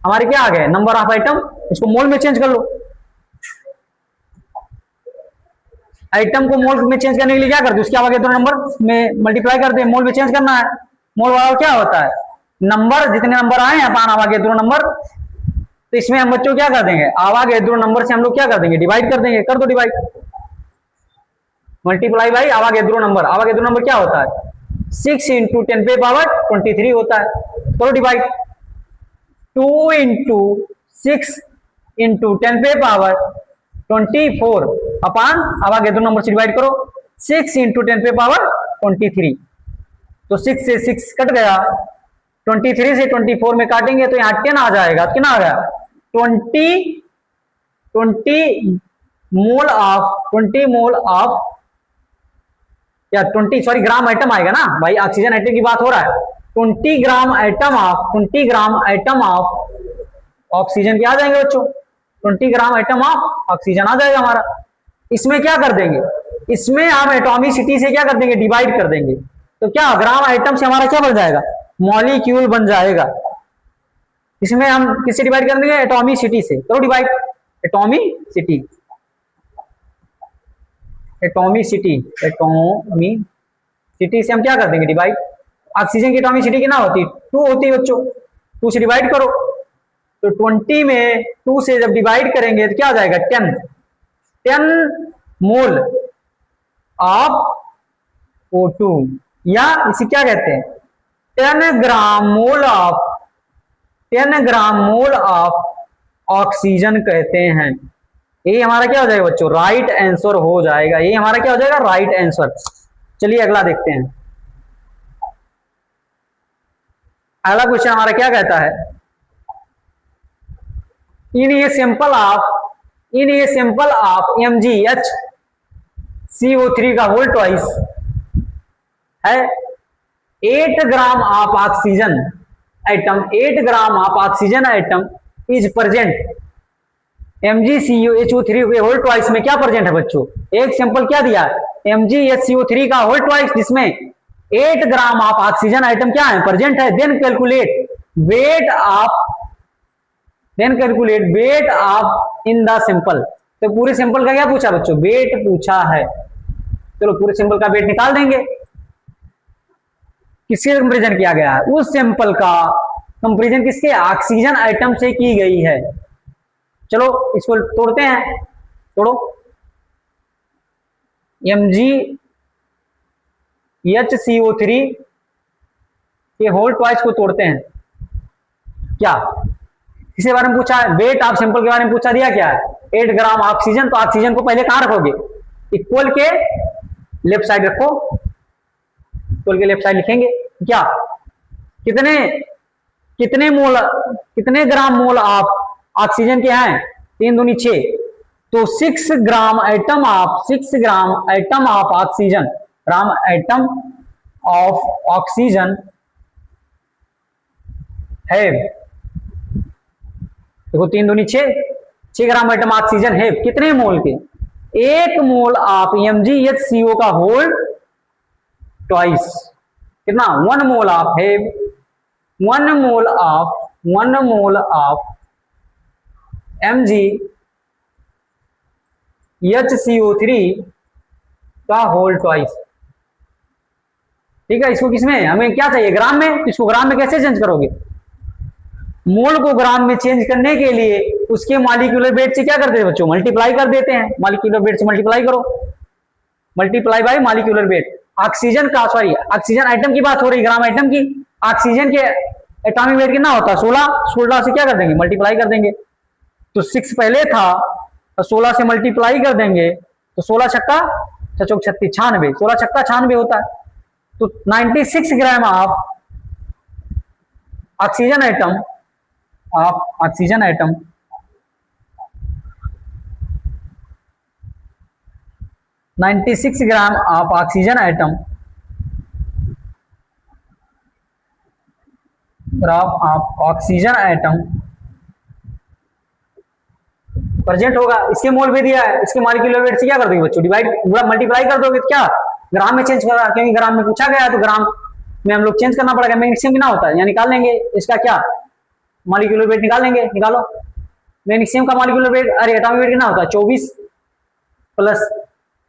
[SPEAKER 1] हमारे क्या आ गए नंबर ऑफ आइटम, इसको मोल में चेंज कर लो। आइटम को मोल में चेंज करने के लिए क्या करते, उसके आगे दो नंबर में मल्टीप्लाई करते हैं, मोल में चेंज करना है। मोल वाला क्या होता है, नंबर जितने नंबर आए हैं अपान आवागेद्रो नंबर, तो इसमें हम बच्चों क्या कर देंगे, आवागेद्रो नंबर से हम लोग क्या कर देंगे, डिवाइड कर देंगे, कर दो divide, multiply by Avogadro number. Avogadro number क्या होता है 6 इंटू 10⁻23 होता है, करो divide. 2 into 6 into 10⁻24 upon Avogadro number से डिवाइड करो 6 इंटू 10⁻23, तो 6 से 6 कट गया, 23 से 24 में काटेंगे तो यहाँ 10 आ जाएगा, कितना आ गया 20 मोल ऑफ या 20 ग्राम आइटम आएगा ना भाई, ऑक्सीजन आइटम की बात हो रहा है, 20 ग्राम आइटम ऑफ ऑक्सीजन क्या आ जाएंगे बच्चों, 20 ग्राम आइटम ऑफ ऑक्सीजन आ जाएगा हमारा। इसमें क्या कर देंगे, इसमें हम एटॉमिसिटी से क्या कर देंगे, डिवाइड कर देंगे, तो क्या ग्राम आइटम से हमारा क्या बन जाएगा, मॉलिक्यूल बन जाएगा। इसमें हम किससे डिवाइड कर देंगे, एटॉमिसिटी से, तो डिवाइड एटॉमिसिटी से हम क्या कर देंगे डिवाइड। ऑक्सीजन की एटॉमिसिटी कितना होती है 2 होती है बच्चों, 2 से डिवाइड करो, तो 20 में 2 से जब डिवाइड करेंगे तो क्या आ जाएगा 10 मोल ऑफ O2, या इसे क्या कहते हैं 10 ग्राम मोल ऑफ ऑक्सीजन कहते हैं। ये हमारा क्या हो जाएगा बच्चों, राइट आंसर हो जाएगा, ये हमारा क्या हो जाएगा, राइट आंसर। चलिए अगला देखते हैं। अगला क्वेश्चन हमारा क्या कहता है, इन ए सैंपल ऑफ MgHCO3 का होल ट्वाइस है 8 gram of oxygen atom, 8 gram of oxygen atom is present MgCO3 के होल ट्वाइस में क्या प्रेजेंट है बच्चों, एक सैंपल क्या दिया MgHCO3 का होल ट्वाइस जिसमें 8 ग्राम ऑफ ऑक्सीजन आइटम क्या है प्रेजेंट है। Then calculate weight of in the sample. तो पूरे सैंपल का क्या पूछा बच्चों, वेट पूछा है। चलो पूरे सैंपल का वेट निकाल देंगे। किसके कंपेरिजन किया गया है, उस सैंपल का कंपेरिजन किसके, ऑक्सीजन आइटम से की गई है। चलो इसको तोड़ते हैं, तोड़ो। MgHCO3 के होल ट्वाइस को तोड़ते हैं। क्या इसके बारे में पूछा है, वेट ऑफ सैंपल के बारे में पूछा दिया क्या है 8 ग्राम ऑक्सीजन। तो ऑक्सीजन को पहले कहां रखोगे, इक्वल के लेफ्ट साइड रखो, इक्वल के लेफ्ट साइड लिखेंगे। क्या कितने ग्राम मोल ऑफ ऑक्सीजन के हैं 3 दूनी 6, तो 6 ग्राम एटम ऑफ ऑक्सीजन है। देखो 3 दूनी 6 ग्राम एटम ऑक्सीजन है कितने मोल के, 1 मोल ऑफ MgHCO का होल ट्वाइस कितना 1 मोल ऑफ है, 1 मोल ऑफ MgHCO3 का होल ट्वाइस। ठीक है, इसको किसमें हमें क्या चाहिए, ग्राम में। इसको ग्राम में कैसे चेंज करोगे, मोल को ग्राम में चेंज करने के लिए उसके मॉलिक्यूलर वेट से क्या करते हैं बच्चों, मल्टीप्लाई कर देते हैं। मॉलिक्यूलर वेट से मल्टीप्लाई करो, multiply by molecular weight. Oxygen atom की बात हो रही, ग्राम आइटम की। ऑक्सीजन के एटॉमिक वेट कितना होता है 16 से क्या कर देंगे मल्टीप्लाई कर देंगे। तो 6 पहले था तो 16 से मल्टीप्लाई कर देंगे तो 16 छक्का 36 96, 16 छक्का 96 होता है। तो 96 ग्राम of oxygen item 96 gram of oxygen item present होगा। इसके मोल भी दिया है, इसके मॉलिक्यूलर वेट से क्या कर दोगे बच्चों, डिवाइड मल्टीप्लाई कर दोगे तो क्या ग्राम में चेंज करा, क्योंकि ग्राम में पूछा गया है तो ग्राम में हम लोग चेंज करना पड़ेगा। मैग्नीशियम कितना होता है, यहाँ निकाल लेंगे इसका क्या मॉलिक्यूलर वेट निकाल लेंगे, निकालो। मैग्नीशियम का मॉलिक्यूलर वेट, अरे एटॉमिक वेट कितना होता है 24 प्लस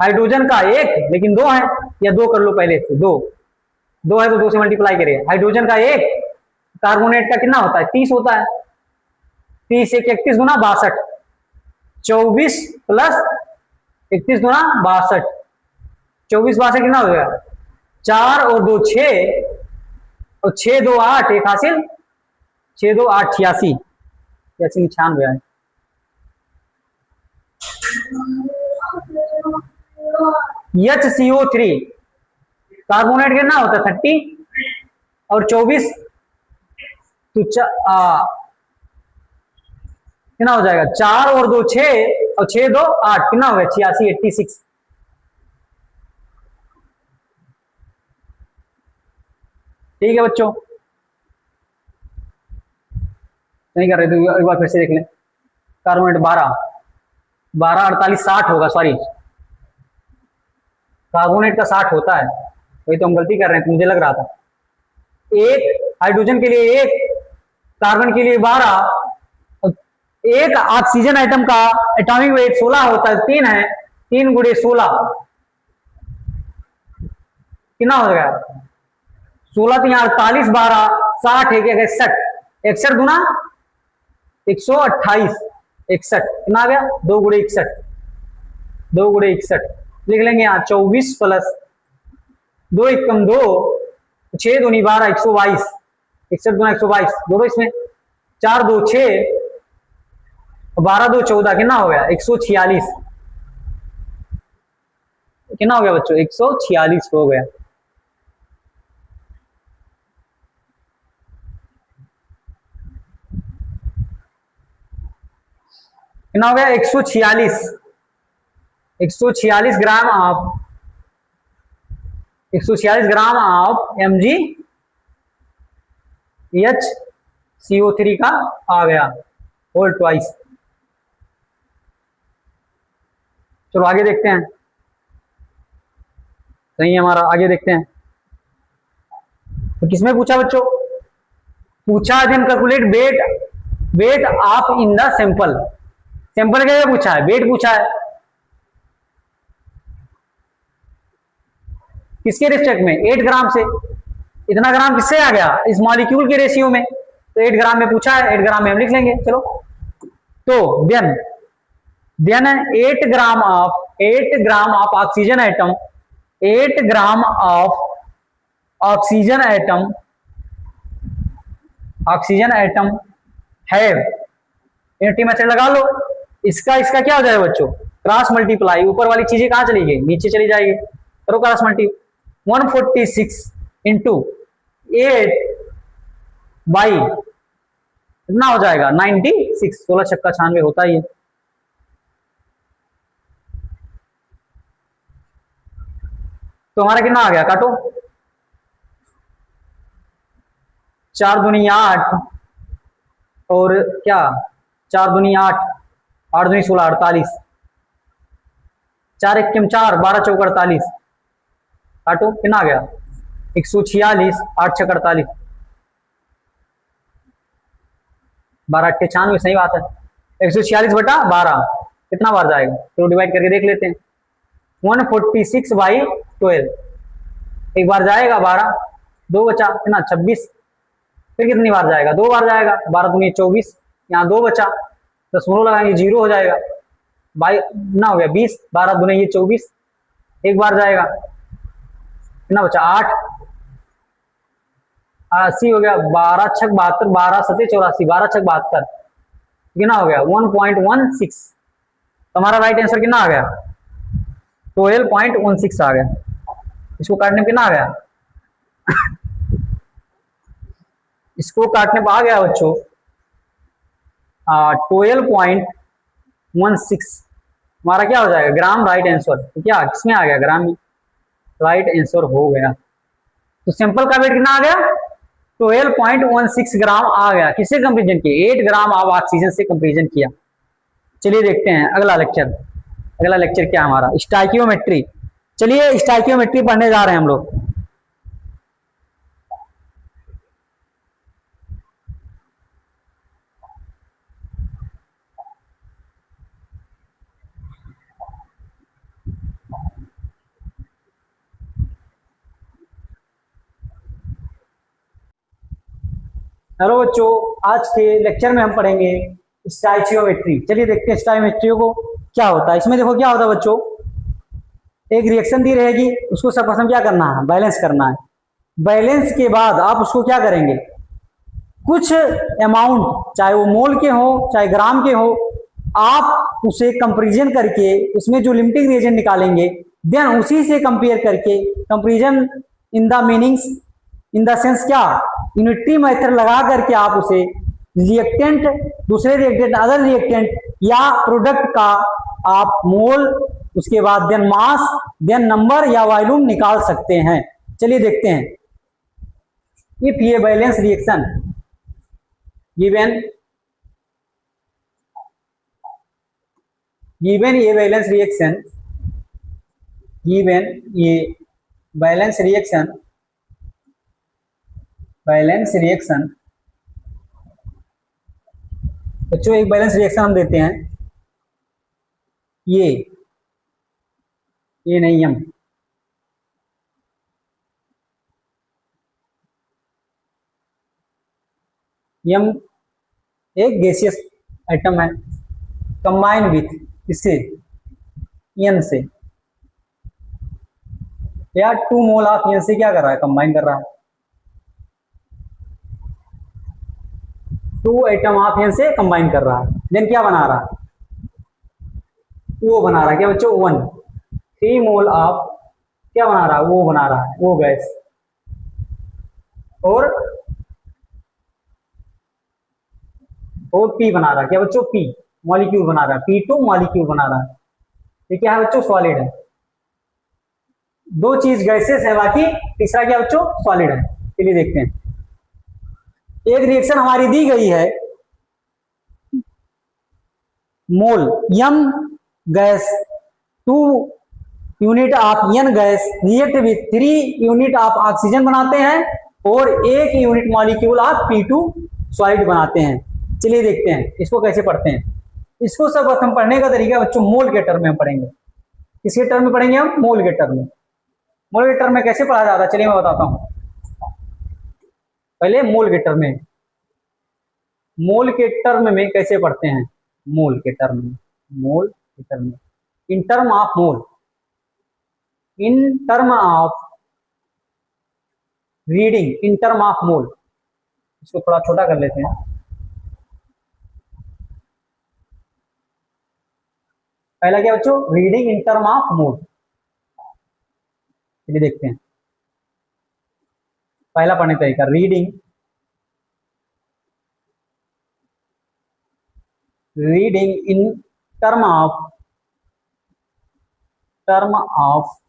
[SPEAKER 1] हाइड्रोजन का 1, लेकिन 2 है, या 2 कर लो पहले से, 2 है तो 2 से मल्टीप्लाई करिए। हाइड्रोजन का 1, कार्बोनेट का कितना होता है 30 होता है, 30 1 31 गुना 62, 24 प्लस 31 गुना 62, 24 62 कितना हो गया 4 और 2 6 और 6 2 8, एक हासिल 6 2 8 86 96 है। HCO3 कार्बोनेट कितना होता है 30 और 24 तो कितना हो जाएगा 4 और 2 6 और 6 2 8 कितना हो गया 86 86। ठीक है बच्चों, नहीं कर रहे तो एक बार फिर से देख लें। कार्बोनेट 12 48 60 होगा, सॉरी कार्बोनेट का 60 होता है, वही तो हम गलती कर रहे हैं, मुझे लग रहा था। 1 हाइड्रोजन के लिए 1, कार्बन के लिए 12, एक ऑक्सीजन आइटम का एटॉमिक वेट 16 होता है, 3 है, 3 गुणे 16 कितना हो गया 16 तो यहाँ 48 12 60 एक 61, 61 गुना 128 61 कितना आ गया 2 गुणे 61, 2 गुणे 61 लिख लेंगे यहाँ 24 प्लस 2 एकम 2 6 दूनी 12 122, 61 गुना 122 दोनों इसमें 4 2 6 12 2 14 कितना हो गया 146, कितना हो गया बच्चों 146 हो गया। कितना हो गया 146, 146 gram of 146 gram of MgHCO3 का आ गया होल ट्वाइस। चलो आगे देखते हैं, सही है हमारा, आगे देखते हैं। तो किसमें पूछा बच्चों, पूछा then calculate weight of in the sample. Sample क्या पूछा है, वेट पूछा है, किसके रिस्पेक्ट में, 8 ग्राम से। इतना ग्राम किससे आ गया, इस मॉलिक्यूल के रेशियो में, तो 8 ग्राम में पूछा है, 8 ग्राम में हम लिख लेंगे। चलो तो then 8 gram of oxygen atom, 8 gram of oxygen atom have, unity method लगा लो, इसका क्या हो जाएगा बच्चों, क्रॉस मल्टीप्लाई, ऊपर वाली चीजें कहां चली गई, नीचे चली जाएगी, करो क्रॉस मल्टी। 146 इंटू 8 बाई कितना हो जाएगा 96, 16 छक्का 96 होता ही है। तो हमारा कितना आ गया, काटो, 4 दूनी 8 और क्या 4 दूनी 8, 8 दूनी 16, 48, 4 1 4, 12 चौक 48, काटो कितना आ गया 146, 8 6 48, 12 8 96, सही बात है। 146 बटा 12 कितना बार जाएगा, तो डिवाइड करके देख लेते हैं। 146 बाई 12, एक बार जाएगा 12, 2 बचा कितना 26, फिर कितनी बार जाएगा, 2 बार जाएगा, 12 दूनी 24, यहाँ 2 बचा, दशमलव लगाएंगे 0 हो जाएगा, बाई ना हो गया 20, 12 दूनी ये 24, एक बार जाएगा, कितना बचा 8, 80 हो गया, 12 छक 72, 12 7 84, 12 छक 72, कितना हो गया 1.16। तो हमारा राइट आंसर कितना आ गया 12.16 आ गया। इसको काटने पे कितना आ गया इसको काटने पर आ गया बच्चों 12.16, हमारा क्या हो जाएगा ग्राम, राइट आंसर। तो क्या किसमें आ गया, ग्राम में, राइट आंसर हो गया। तो सिंपल का वेट कितना आ गया 12.16 ग्राम आ गया, किससे कंपेरिजन किया, 8 ग्राम ऑफ ऑक्सीजन से कंपेरिजन किया। चलिए देखते हैं अगला लेक्चर, अगला लेक्चर क्या हमारा, स्टाइकियोमेट्री। चलिए स्टाइकियोमेट्री पढ़ने जा रहे हैं हम लोग। हेलो बच्चों, आज के लेक्चर में हम पढ़ेंगे स्टाइकियोमेट्री। चलिए देखते हैं स्टाइकियोमेट्री को क्या होता है। इसमें देखो क्या होता है बच्चों, एक रिएक्शन दी रहेगी, उसको सर्वप्रथम क्या करना है, बैलेंस करना है। बैलेंस के बाद आप उसको क्या करेंगे, कुछ अमाउंट, चाहे वो मोल के हो चाहे ग्राम के हो, आप उसे कंपेरिजन करके उसमें जो लिमिटिंग रिएजेंट निकालेंगे, देन उसी से कंपेयर करके, comparison in the meanings, in the sense क्या, यूनिटी मेथड लगा करके आप उसे रिएक्टेंट, दूसरे रिएक्टेंट, अदर रिएक्टेंट या प्रोडक्ट का आप मोल, उसके बाद देन मास, देन नंबर या वॉल्यूम निकाल सकते हैं। चलिए देखते हैं। इफ ये बैलेंस रिएक्शन गिवन ये बैलेंस रिएक्शन, गिवन ये बैलेंस रिएक्शन बच्चों, एक बैलेंस रिएक्शन हम देते हैं, ये नहीं हम, यम एक गैसियस आइटम है, कंबाइन विथ इससे एन से, या 2 मोल ऑफ एन से क्या कर रहा है, कंबाइन कर रहा है, 2 आइटम ऑफ एन से कंबाइन कर रहा है। देन क्या बना रहा है, वो बना रहा है क्या बच्चों 1, 3 मोल ऑफ क्या बना रहा है, वो बना रहा है, वो गैस, और पी बना रहा है क्या बच्चों, पी। मॉलिक्यूल बना रहा है, P2 मॉलिक्यूल बना रहा है। ये क्या है बच्चों? सॉलिड है। दो चीज गैसेस है, बाकी तीसरा क्या बच्चों? सॉलिड है। चलिए देखते हैं, एक रिएक्शन हमारी दी गई है, मोल यम gas 2 unit of N gas react with 3 unit of oxygen बनाते हैं और 1 unit molecule of P2 solid बनाते हैं। चलिए देखते हैं इसको कैसे पढ़ते हैं। इसको सब हम पढ़ने का तरीका बच्चों मोल के टर्म में हम पढ़ेंगे। किसके टर्म में पढ़ेंगे हम? मोल के टर्म में। मोल के टर्म में कैसे पढ़ा जाता है चलिए मैं बताता हूं। पहले मोल के टर्म में, मोल के टर्म में कैसे पढ़ते हैं? मोल के टर्म में, मोल के टर्म में, in term of mole, in term of reading, in term of mole. इसको थोड़ा छोटा कर लेते हैं। पहला क्या बच्चों? Reading in term of mole. चलिए देखते हैं पहला पढ़ने का तरीका, reading, reading in term of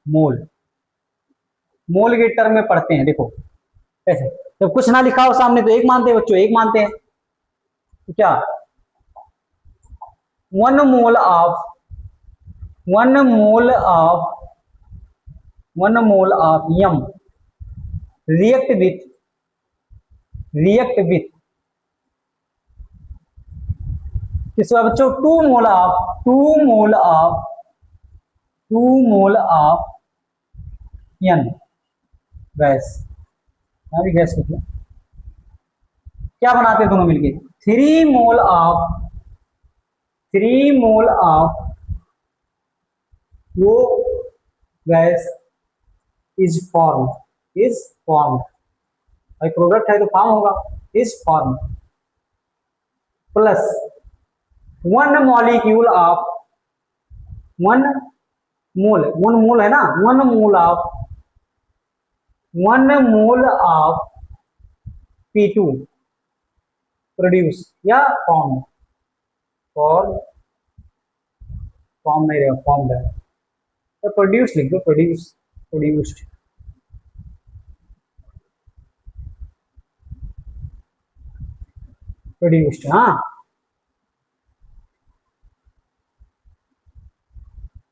[SPEAKER 1] mole. Mole के टर्म में पढ़ते हैं। देखो कैसे, जब कुछ ना लिखा हो सामने तो एक मानते हैं बच्चों, एक मानते हैं। तो क्या? 1 mole of 1 mole of M react with किसका बच्चों? 2 मोल ऑफ एन गैस, अभी गैस कितना क्या बनाते हैं दोनों मिलके? 3 mole of O gas is form भाई प्रोडक्ट है तो फॉर्म होगा, is form plus 1 molecule of 1 mole है ना, 1 मोल ऑफ P2 प्रोड्यूस या फॉर्म नहीं रहेगा, फॉर्म है तो प्रोड्यूस लिख दो, प्रोड्यूस्ड। हाँ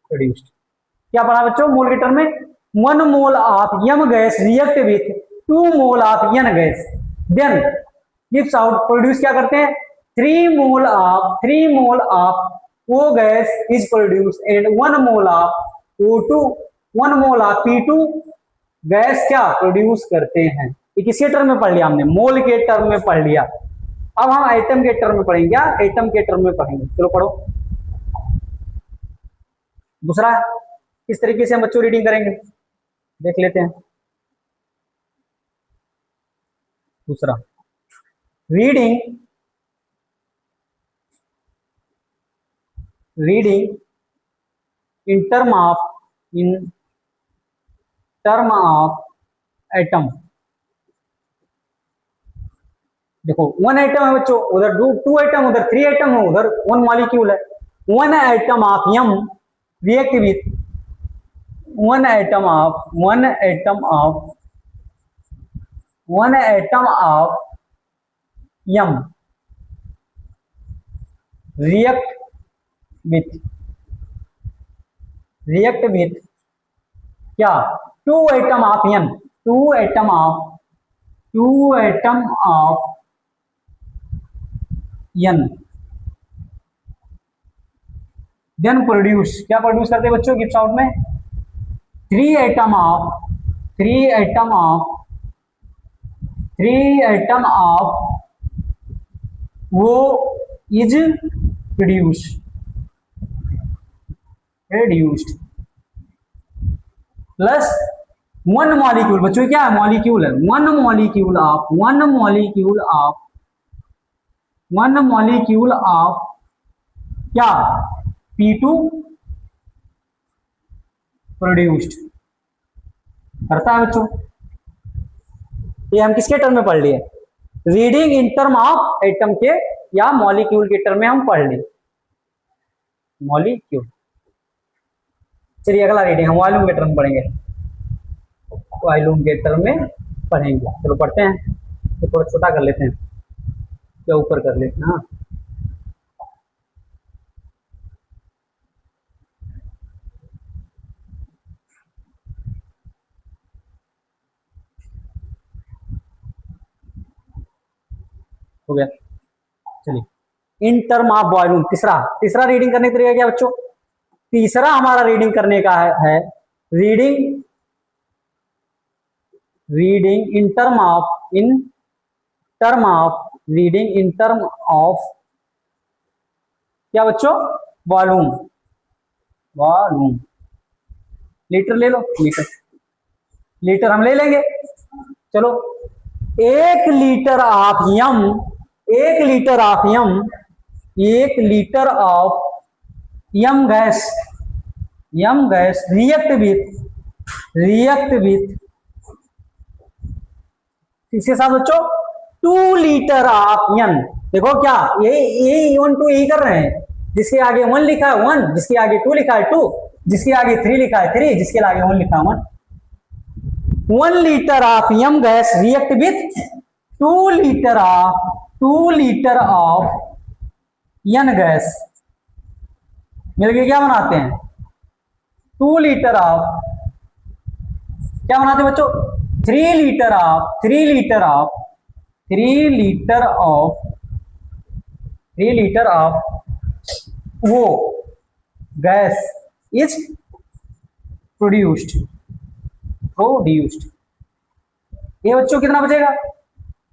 [SPEAKER 1] प्रोड्यूस्ड। क्या पढ़ा बच्चों मोल के टर्म में? 1 mole of M gas react with 2 mole of N gas then gives out, produce क्या करते हैं? 3 mole of O gas is produce and 1 mole of O2, 1 mole of P2 gas क्या प्रोड्यूस करते हैं। ये किसके टर्म में पढ़ लिया हमने? मोल के टर्म में पढ़ लिया। अब हम एटम के टर्म में पढ़ेंगे। क्या? एटम के टर्म में पढ़ेंगे। चलो पढ़ो दूसरा। किस तरीके से हम बच्चों रीडिंग करेंगे देख लेते हैं। दूसरा, reading in term of atom. देखो 1 एटम है बच्चों, उधर 2 एटम, उधर 3 एटम है, उधर 1 मॉलिक्यूल है। 1 atom of M react with 1 atom of M react with क्या? 2 atom of N, 2 atom of N then produce, क्या प्रोड्यूस करते हैं बच्चों गिव्स आउट में? 3 atom of O is reduced plus 1 molecule, बच्चों क्या है? मॉलिक्यूल है। 1 मॉलिक्यूल ऑफ क्या? P2 प्रोड्यूस्ड करता है बच्चों। ये हम किसके टर्म में पढ़ लिए? Reading in term of atom के या मॉलिक्यूल के टर्म में हम पढ़ लिए। मॉलिक्यूल। चलिए अगला रीडिंग हम वॉल्यूम के टर्म पढ़ेंगे, वॉल्यूम के टर्म में पढ़ेंगे। चलो पढ़ते हैं, तो थोड़ा छोटा कर लेते हैं या ऊपर कर लेते हैं। हाँ हो गया। चलिए इन टर्म ऑफ वॉल्यूम, तीसरा तीसरा रीडिंग करने का तरीका क्या बच्चों? तीसरा हमारा रीडिंग करने का है reading in term of reading in term of क्या बच्चों? वॉल्यूम। लीटर ले लो, लीटर हम ले लेंगे। चलो 1 litre of M 1 litre of M gas react with इसके साथ बच्चों 2 लीटर ऑफ यन। देखो क्या ये 1 2 यही कर रहे हैं, जिसके आगे 1 लिखा है 1, जिसके आगे 2 लिखा है 2, जिसके आगे 3 लिखा है 3, जिसके आगे 1 लिखा है 1। 1 litre of M gas react with 2 litre of N gas मिलके क्या बनाते हैं? 2 लीटर ऑफ क्या बनाते हैं बच्चों? 3 litre of O gas is produced. ये बच्चों कितना बचेगा?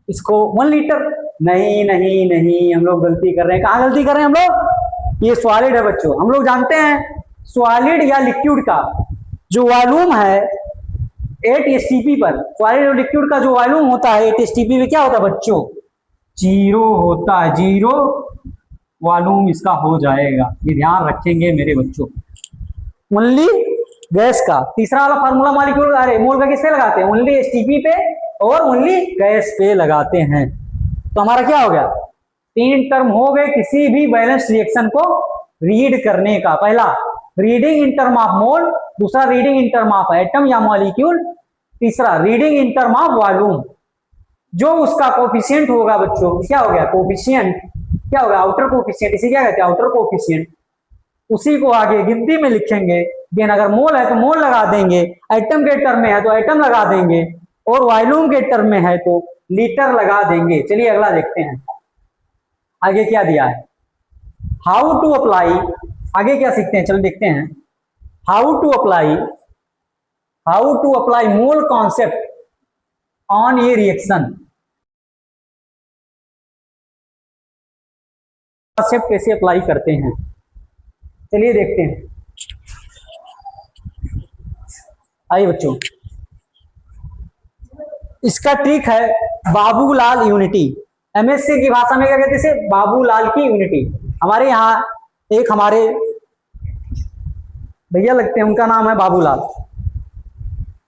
[SPEAKER 1] इसको 1 लीटर। नहीं हम लोग गलती कर रहे हैं। कहां गलती कर रहे हैं हम लोग? ये सॉलिड है बच्चों। हम लोग जानते हैं सॉलिड या लिक्विड का जो वॉल्यूम है 8 एसटीपी पर, सॉलिड और लिक्विड का जो वॉल्यूम होता है 8 एसटीपी में क्या होता है बच्चों? 0 होता है। 0 वॉल्यूम इसका हो जाएगा, ये ध्यान रखेंगे मेरे बच्चों। ओनली गैस का तीसरा वाला फार्मूला मॉलिक्यूल अरे मोल का किस पे लगाते हैं? ओनली एसटीपी पे और ओनली गैस पे लगाते हैं। तो हमारा क्या हो गया? 3 टर्म हो गए किसी भी बैलेंस रिएक्शन को रीड करने का। पहला reading in term of mole, दूसरा reading in term of atom या मॉलिक्यूल, तीसरा reading in term of volume. जो उसका कोफिशिएंट होगा बच्चों, क्या हो गया? कोफिशिएंट क्या होगा? Outer coefficient. इसे क्या कहते हैं? Outer coefficient. उसी को आगे गिनती में लिखेंगे। देन अगर मोल है तो मोल लगा देंगे, एटम के टर्म में है तो एटम लगा देंगे, और वॉल्यूम के टर्म में है तो लीटर लगा देंगे। चलिए अगला देखते हैं आगे क्या दिया है। हाउ टू अप्लाई, आगे क्या सीखते हैं? चलो देखते हैं। How to apply mole concept on a reaction. Concept कैसे अप्लाई करते हैं, चलिए देखते हैं। आइए बच्चों, इसका ट्रिक है बाबूलाल यूनिटी। एमएससी की भाषा में क्या कहते हैं इसे? बाबूलाल की यूनिटी। हमारे यहाँ एक हमारे भैया लगते हैं, उनका नाम है बाबूलाल।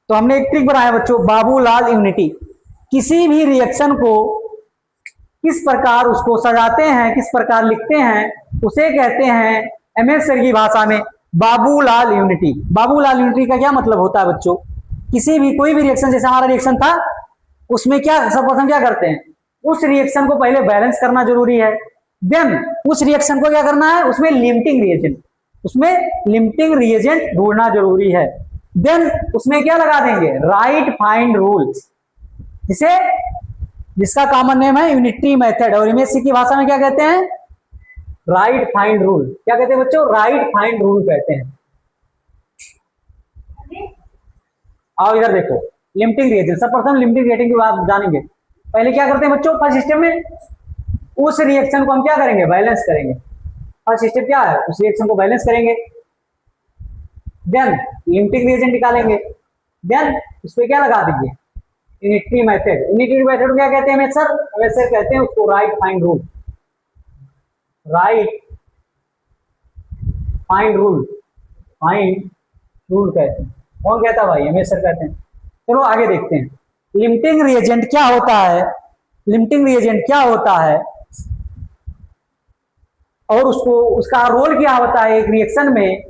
[SPEAKER 1] तो हमने एक ट्रिक बनाया बच्चों, बाबूलाल यूनिटी। किसी भी रिएक्शन को किस प्रकार उसको सजाते हैं, किस प्रकार लिखते हैं, उसे कहते हैं एमएस सर की भाषा में बाबूलाल यूनिटी। बाबूलाल यूनिटी का क्या मतलब होता है बच्चों? किसी भी कोई भी रिएक्शन, जैसे हमारा रिएक्शन था, उसमें क्या सर्वप्रथम क्या करते हैं? उस रिएक्शन को पहले बैलेंस करना जरूरी है। देन उस रिएक्शन को क्या करना है? उसमें लिमिटिंग रिएजेंट ढूंढना जरूरी है। देन उसमें क्या लगा देंगे? राइट फाइंड रूल्स, जिसका कॉमन नेम है यूनिटरी मेथड, और एमएससी की भाषा में क्या कहते हैं? Right find rule. क्या कहते हैं बच्चों? राइट फाइंड रूल कहते हैं। आओ इधर देखो, लिमिटिंग रिएजेंट। सर्वप्रथम लिमिटिंग रिएजेंट की बात जानेंगे। पहले क्या करते हैं बच्चों? फर्स्ट स्टेप में उस रिएक्शन को हम क्या करेंगे? बैलेंस करेंगे। फर्स्ट स्टेप क्या है? उस रिएक्शन को बैलेंस करेंगे। देन लिमिटिंग रिएजेंट निकालेंगे। देन उस पर क्या लगा देंगे? Unitary method. यूनिटरी मेथड क्या कहते हैं सर? वैसे कहते हैं उसको right find rule. Right find rule कहते हैं। कौन कहता है भाई? हमें सर कहते हैं। चलो आगे देखते हैं। लिमिटिंग रिएजेंट क्या होता है? लिमिटिंग रिएजेंट क्या होता है? और उसको उसका रोल क्या होता है एक रिएक्शन में,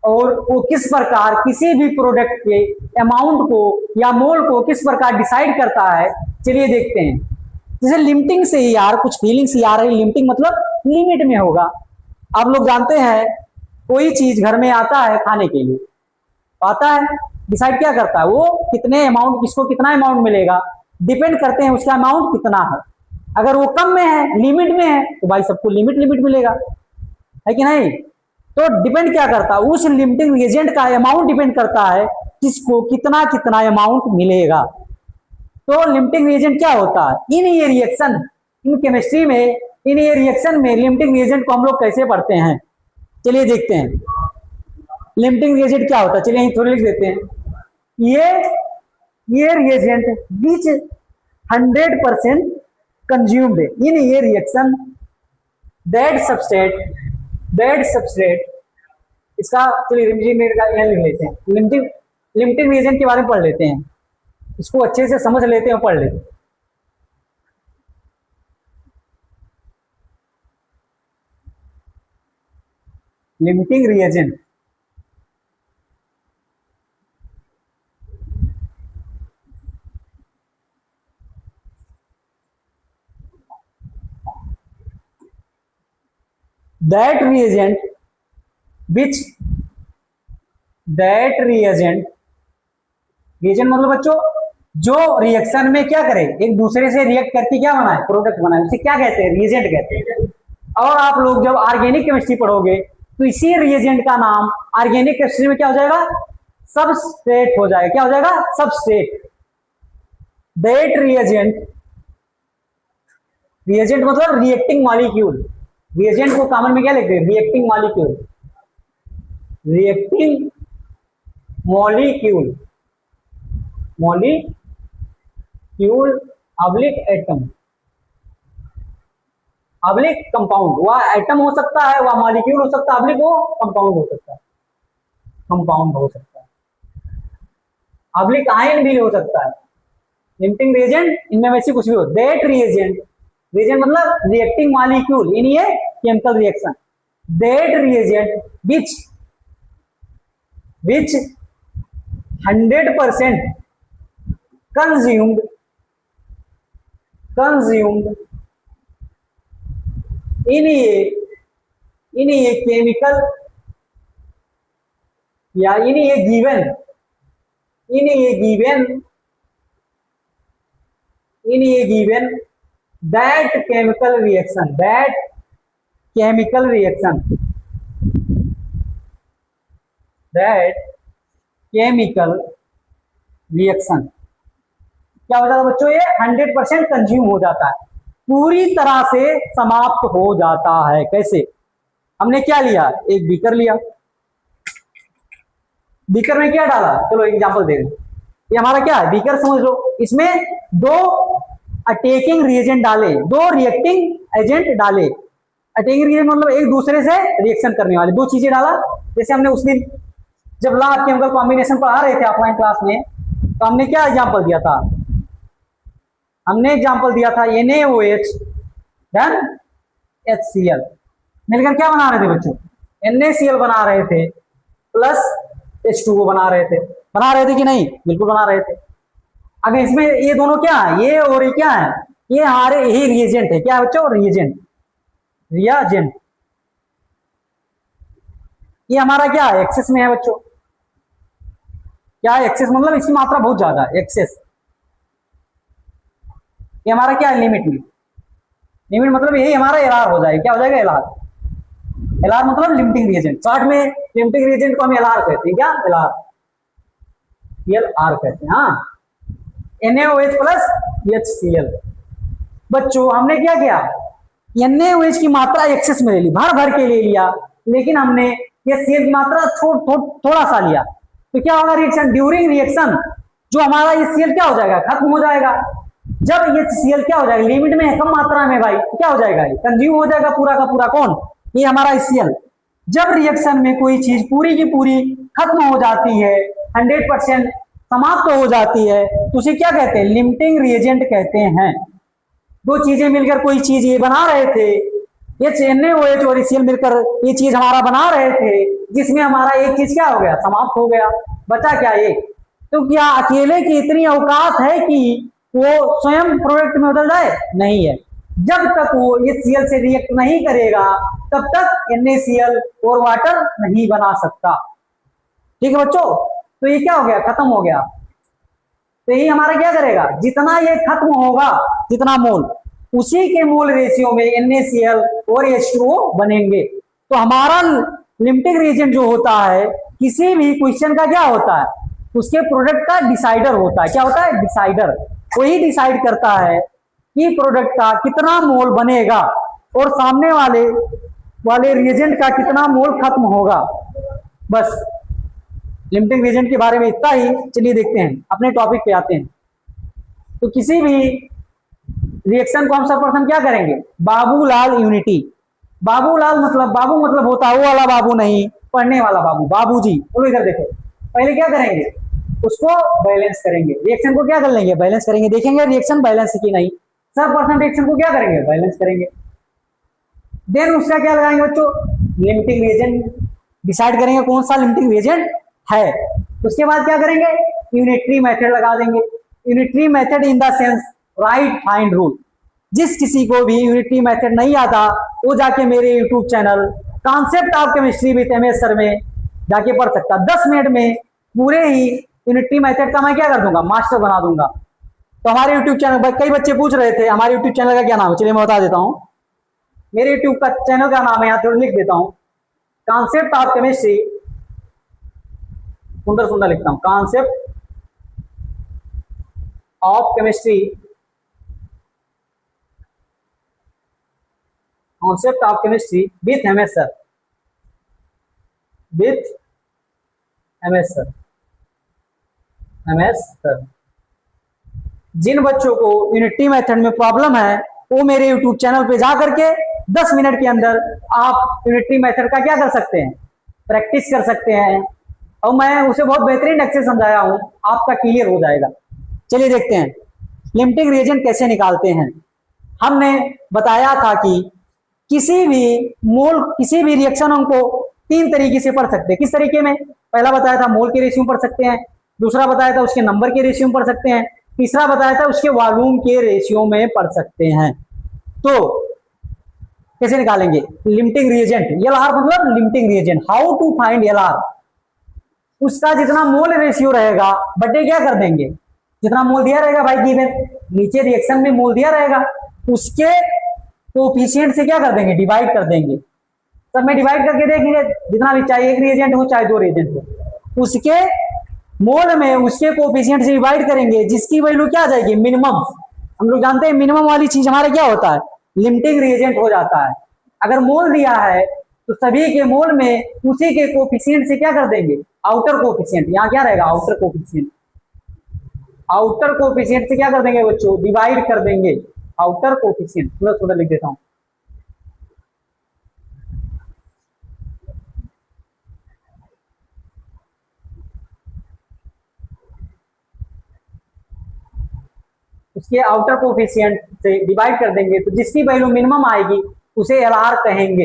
[SPEAKER 1] और वो किस प्रकार किसी भी प्रोडक्ट के अमाउंट को या मोल को किस प्रकार डिसाइड करता है, चलिए देखते हैं। जैसे लिमिटिंग से ही यार कुछ फीलिंग से आ रही, लिमिटिंग मतलब लिमिट में होगा। आप लोग जानते हैं कोई चीज घर में आता है खाने के लिए, आता है डिसाइड क्या करता है, वो कितने अमाउंट, किसको कितना अमाउंट मिलेगा, डिपेंड करते हैं उसका अमाउंट कितना है। अगर वो कम में है, लिमिट में है, तो भाई सबको लिमिट लिमिट मिलेगा, है कि नहीं। तो डिपेंड क्या करता है, उस लिमिटिंग एजेंट का अमाउंट डिपेंड करता है किसको कितना कितना अमाउंट मिलेगा। तो लिमिटिंग एजेंट क्या होता है, इन ये रिएक्शन, इन केमिस्ट्री में इन ये रिएक्शन में लिमिटिंग एजेंट को हम लोग कैसे पढ़ते हैं, चलिए देखते हैं। लिमिटिंग रिएजेंट क्या होता है, चलिए यहीं थोड़ी लिख देते हैं। ये रिएजेंट विच 100% कंज्यूम्ड इन ये रिएक्शन दैट सबस्ट्रेट, इसका चलिए लिख लेते हैं। लिमिटिंग रिएजेंट के बारे में पढ़ लेते हैं, इसको अच्छे से समझ लेते हैं और पढ़ लेते हैं। लिमिटिंग रिएजेंट that reagent मतलब बच्चों जो रिएक्शन में क्या करे, एक दूसरे से रिएक्ट करके क्या बनाए, प्रोडक्ट बनाए, उसे क्या कहते हैं, रिएजेंट कहते हैं। और आप लोग जब ऑर्गेनिक केमिस्ट्री पढ़ोगे तो इसी रिएजेंट का नाम ऑर्गेनिक केमिस्ट्री में क्या हो जाएगा, सबस्ट्रेट हो जाएगा। क्या हो जाएगा, सबस्ट्रेट। दैट रिएजेंट मतलब रिएक्टिंग मॉलिक्यूल। रिएजेंट को कॉमन में क्या लिखते हैं, reacting molecule. Reacting molecule oblique atom oblique compound. वह एटम हो सकता है, वह मॉलिक्यूल हो सकता है, अब्लिक वो कंपाउंड हो सकता है, अब्लिक आयन भी हो सकता है। लिमिटिंग रिएजेंट इनमें वैसे कुछ भी हो। दैट रिएजेंट मतलब रिएक्टिंग मॉलिक्यूल इन ये chemical reaction. That reagent which 100% consumed in a chemical या in a given that chemical reaction क्या हो जाता है बच्चों, ये 100% कंज्यूम हो जाता है, पूरी तरह से समाप्त हो जाता है। कैसे, हमने क्या लिया, एक बीकर लिया, बीकर में क्या डाला, चलो एग्जांपल दे दें। ये हमारा क्या है, बीकर समझ लो। इसमें दो अटैकिंग रिएजेंट डाले, दो रिएक्टिंग एजेंट डाले। अटैकिंग रिएजेंट मतलब एक दूसरे से रिएक्शन करने वाले, दो चीजें डाला। जैसे हमने उस दिन जब लॉ ऑफ केमिकल कॉम्बिनेशन पढ़ा रहे थे ऑफलाइन क्लास में, तो हमने क्या एग्जांपल दिया था, हमने एग्जांपल दिया था NaOH देन HCl मिलकर क्या बना रहे थे बच्चों, NaCl बना रहे थे प्लस H2O बना रहे थे कि नहीं, बिल्कुल बना रहे थे। अब इसमें ये दोनों क्या है, ये और ये क्या है, ये हमारे यही रिएजेंट है। क्या है बच्चों, रिएजेंट। ये हमारा क्या है, एक्सेस में है बच्चों। क्या है एक्सेस मतलब इसकी मात्रा बहुत ज्यादा है, एक्सेस। ये हमारा क्या है, लिमिट में। लिमिट मतलब यही हमारा एलआर हो जाएगा। क्या हो जाएगा, एलआर मतलब लिमिटिंग रिएजेंट। शॉर्ट में लिमिटिंग रिएजेंट को हम एलआर कहते हैं। क्या, एलआर कहते हैं। हाँ, NaOH प्लस HCl। बच्चों हमने क्या किया, NaOH की मात्रा एक्सेस में ले ली, भर भर के ले लिया, लेकिन हमने ये Cl की मात्रा थोड़ा सा लिया। तो क्या होगा, रिएक्शन ड्यूरिंग रिएक्शन जो हमारा ये Cl क्या हो जाएगा, खत्म हो जाएगा। जब ये Cl क्या हो जाएगा, लिमिट में है, कम मात्रा में भाई, क्या हो जाएगा, कंज्यूम हो जाएगा पूरा का पूरा। कौन, ये हमारा Cl। जब रिएक्शन में कोई चीज पूरी की पूरी खत्म हो जाती है, 100% समाप्त हो जाती है, तो उसे क्या कहते हैं, लिमिटिंग रिएजेंट कहते हैं। दो चीजें मिलकर कोई चीज ये बना रहे थे, ये NaOH और HCl मिलकर ये चीज हमारा बना रहे थे, जिसमें हमारा एक चीज क्या हो गया, समाप्त हो गया, बचा क्या एक। तो क्या अकेले की इतनी औकात है कि वो स्वयं प्रोडक्ट में बदल जाए? नहीं है। जब तक वो HCl से रिएक्ट नहीं करेगा तब तक NaCl और वाटर नहीं बना सकता। ठीक है बच्चों, तो ये क्या हो गया, खत्म हो गया। तो ये हमारा क्या करेगा, जितना ये खत्म होगा, जितना मोल, उसी के मोल रेशियो में NaCl और H2O बनेंगे। तो हमारा लिमिटिंग रिएजेंट जो होता है किसी भी क्वेश्चन का क्या होता है, उसके प्रोडक्ट का डिसाइडर होता है। क्या होता है, डिसाइडर। वही डिसाइड करता है कि प्रोडक्ट का कितना मोल बनेगा और सामने वाले रिएजेंट का कितना मोल खत्म होगा। बस लिमिटिंग रिएजेंट के बारे में इतना ही। चलिए देखते हैं, अपने टॉपिक पे आते हैं। तो किसी भी रिएक्शन को हम सर्वप्रथम क्या करेंगे, बाबूलाल यूनिटी। बाबू मतलब होता है वो वाला बाबू नहीं, पढ़ने वाला बाबू, बाबूजी। तो इधर देखो, पहले क्या करेंगे, उसको बैलेंस करेंगे। रिएक्शन को क्या कर लेंगे, बैलेंस करेंगे। देखेंगे रिएक्शन बैलेंस है कि नहीं, सर्वप्रथम रिएक्शन को क्या करेंगे, बैलेंस करेंगे। देन उसका क्या लगाएंगे बच्चों, लिमिटिंग रिएजेंट डिसाइड करेंगे कौन सा लिमिटिंग रिएजेंट है। उसके बाद क्या करेंगे, यूनिटरी मेथड लगा देंगे। Unitary method in the sense right find rule. जिस किसी को भी यूनिटरी मेथड नहीं आता वो जाके मेरे YouTube channel concept of chemistry with MS sir में जाके पढ़ सकता। 10 मिनट में पूरे ही यूनिटरी मेथड का मैं क्या कर दूंगा, मास्टर बना दूंगा। तो हमारे यूट्यूब चैनल पर कई बच्चे पूछ रहे थे हमारे यूट्यूब चैनल का क्या नाम है, चलिए मैं बता देता हूँ। मेरे यूट्यूब का चैनल का नाम है, यहाँ थोड़ा लिख देता हूँ, कॉन्सेप्ट ऑफ केमिस्ट्री। सुंदर सुंदर लिखता हूं, concept of chemistry, concept of chemistry with MS sir, with MS sir, MS sir. जिन बच्चों को यूनिटरी मेथड में प्रॉब्लम है वो मेरे यूट्यूब चैनल पे जा करके 10 मिनट के अंदर आप यूनिटरी मेथड का क्या कर सकते हैं, प्रैक्टिस कर सकते हैं। और मैं उसे बहुत बेहतरीन ढंग से समझाया हूं, आपका क्लियर हो जाएगा। चलिए देखते हैं लिमिटिंग रिएजेंट कैसे निकालते हैं। हमने बताया था कि किसी भी रिएक्शन को 3 तरीके से पढ़ सकते हैं। किस तरीके में, पहला बताया था मोल के रेशियो में पढ़ सकते हैं, दूसरा बताया था उसके नंबर के रेशियो में पढ़ सकते हैं, तीसरा बताया था उसके वॉल्यूम के रेशियो में पढ़ सकते हैं। तो कैसे निकालेंगे लिमिटिंग रिएजेंट, LR मतलब limiting reagent. How to find LR, उसका जितना मोल रेशियो रहेगा बटे क्या कर देंगे, जितना मोल दिया रहेगा भाई गिवन, नीचे रिएक्शन में मोल दिया रहेगा, उसके कोएफिशिएंट से क्या कर देंगे, डिवाइड कर देंगे। सब में डिवाइड करके देखेंगे, जितना भी, चाहे एक रिएजेंट हो चाहे 2 रिएजेंट हो, उसके मोल में उसके कोएफिशिएंट से डिवाइड करेंगे, जिसकी वैल्यू क्या आ जाएगी, मिनिमम। हम लोग जानते हैं मिनिमम वाली चीज हमारा क्या होता है, लिमिटिंग रिएजेंट हो जाता है। अगर मोल दिया है तो सभी के मोल में उसी के कोएफिशिएंट से क्या कर देंगे, आउटर कोएफिशिएंट। यहाँ क्या रहेगा, आउटर कोएफिशिएंट। आउटर कोएफिशिएंट से क्या कर देंगे बच्चों, डिवाइड कर देंगे। आउटर कोएफिशिएंट थोड़ा लिख देता हूं, उसके आउटर कोएफिशिएंट से डिवाइड कर देंगे, तो जिसकी वैल्यू मिनिमम आएगी उसे LR कहेंगे।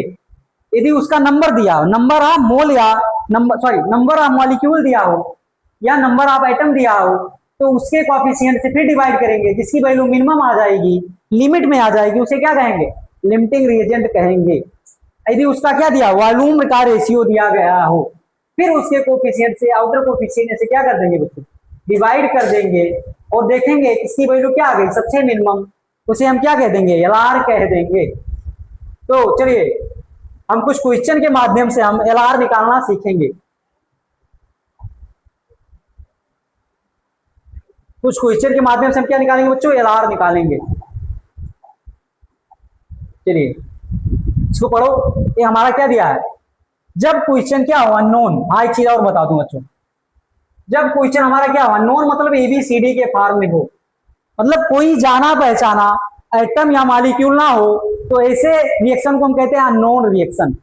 [SPEAKER 1] यदि उसका नंबर दिया हो, नंबर ऑफ मोल या नंबर ऑफ मॉलिक्यूल दिया हो या नंबर ऑफ एटम दिया हो, तो उसके कोएफिशिएंट से फिर डिवाइड करेंगे, जिसकी वैल्यू मिनिमम आ जाएगी, लिमिट में आ जाएगी, उसे क्या कहेंगे, लिमिटिंग रिएजेंट कहेंगे। यदि उसका क्या दिया, वॉल्यूम का रेशियो दिया गया हो, फिर उसके कोएफिशिएंट से आउटर कोएफिशिएंट से क्या कर देंगे बच्चों, डिवाइड कर देंगे और देखेंगे इसकी वैल्यू क्या आ गई, सबसे मिनिमम, उसे हम क्या कह देंगे, LR कह देंगे। तो चलिए हम कुछ क्वेश्चन के माध्यम से हम LR निकालना सीखेंगे। कुछ क्वेश्चन के माध्यम से हम क्या निकालेंगे बच्चों, LR निकालेंगे। चलिए इसको पढ़ो, ये हमारा क्या दिया है, जब क्वेश्चन क्या हो अननोन, हाँ एक चीज और बता दूं बच्चों, जब क्वेश्चन हमारा क्या हो अननोन मतलब ABCD के फॉर्म में हो, मतलब कोई जाना पहचाना एटम या मॉलिक्यूल ना हो, तो ऐसे रिएक्शन को हम कहते हैं unknown reaction.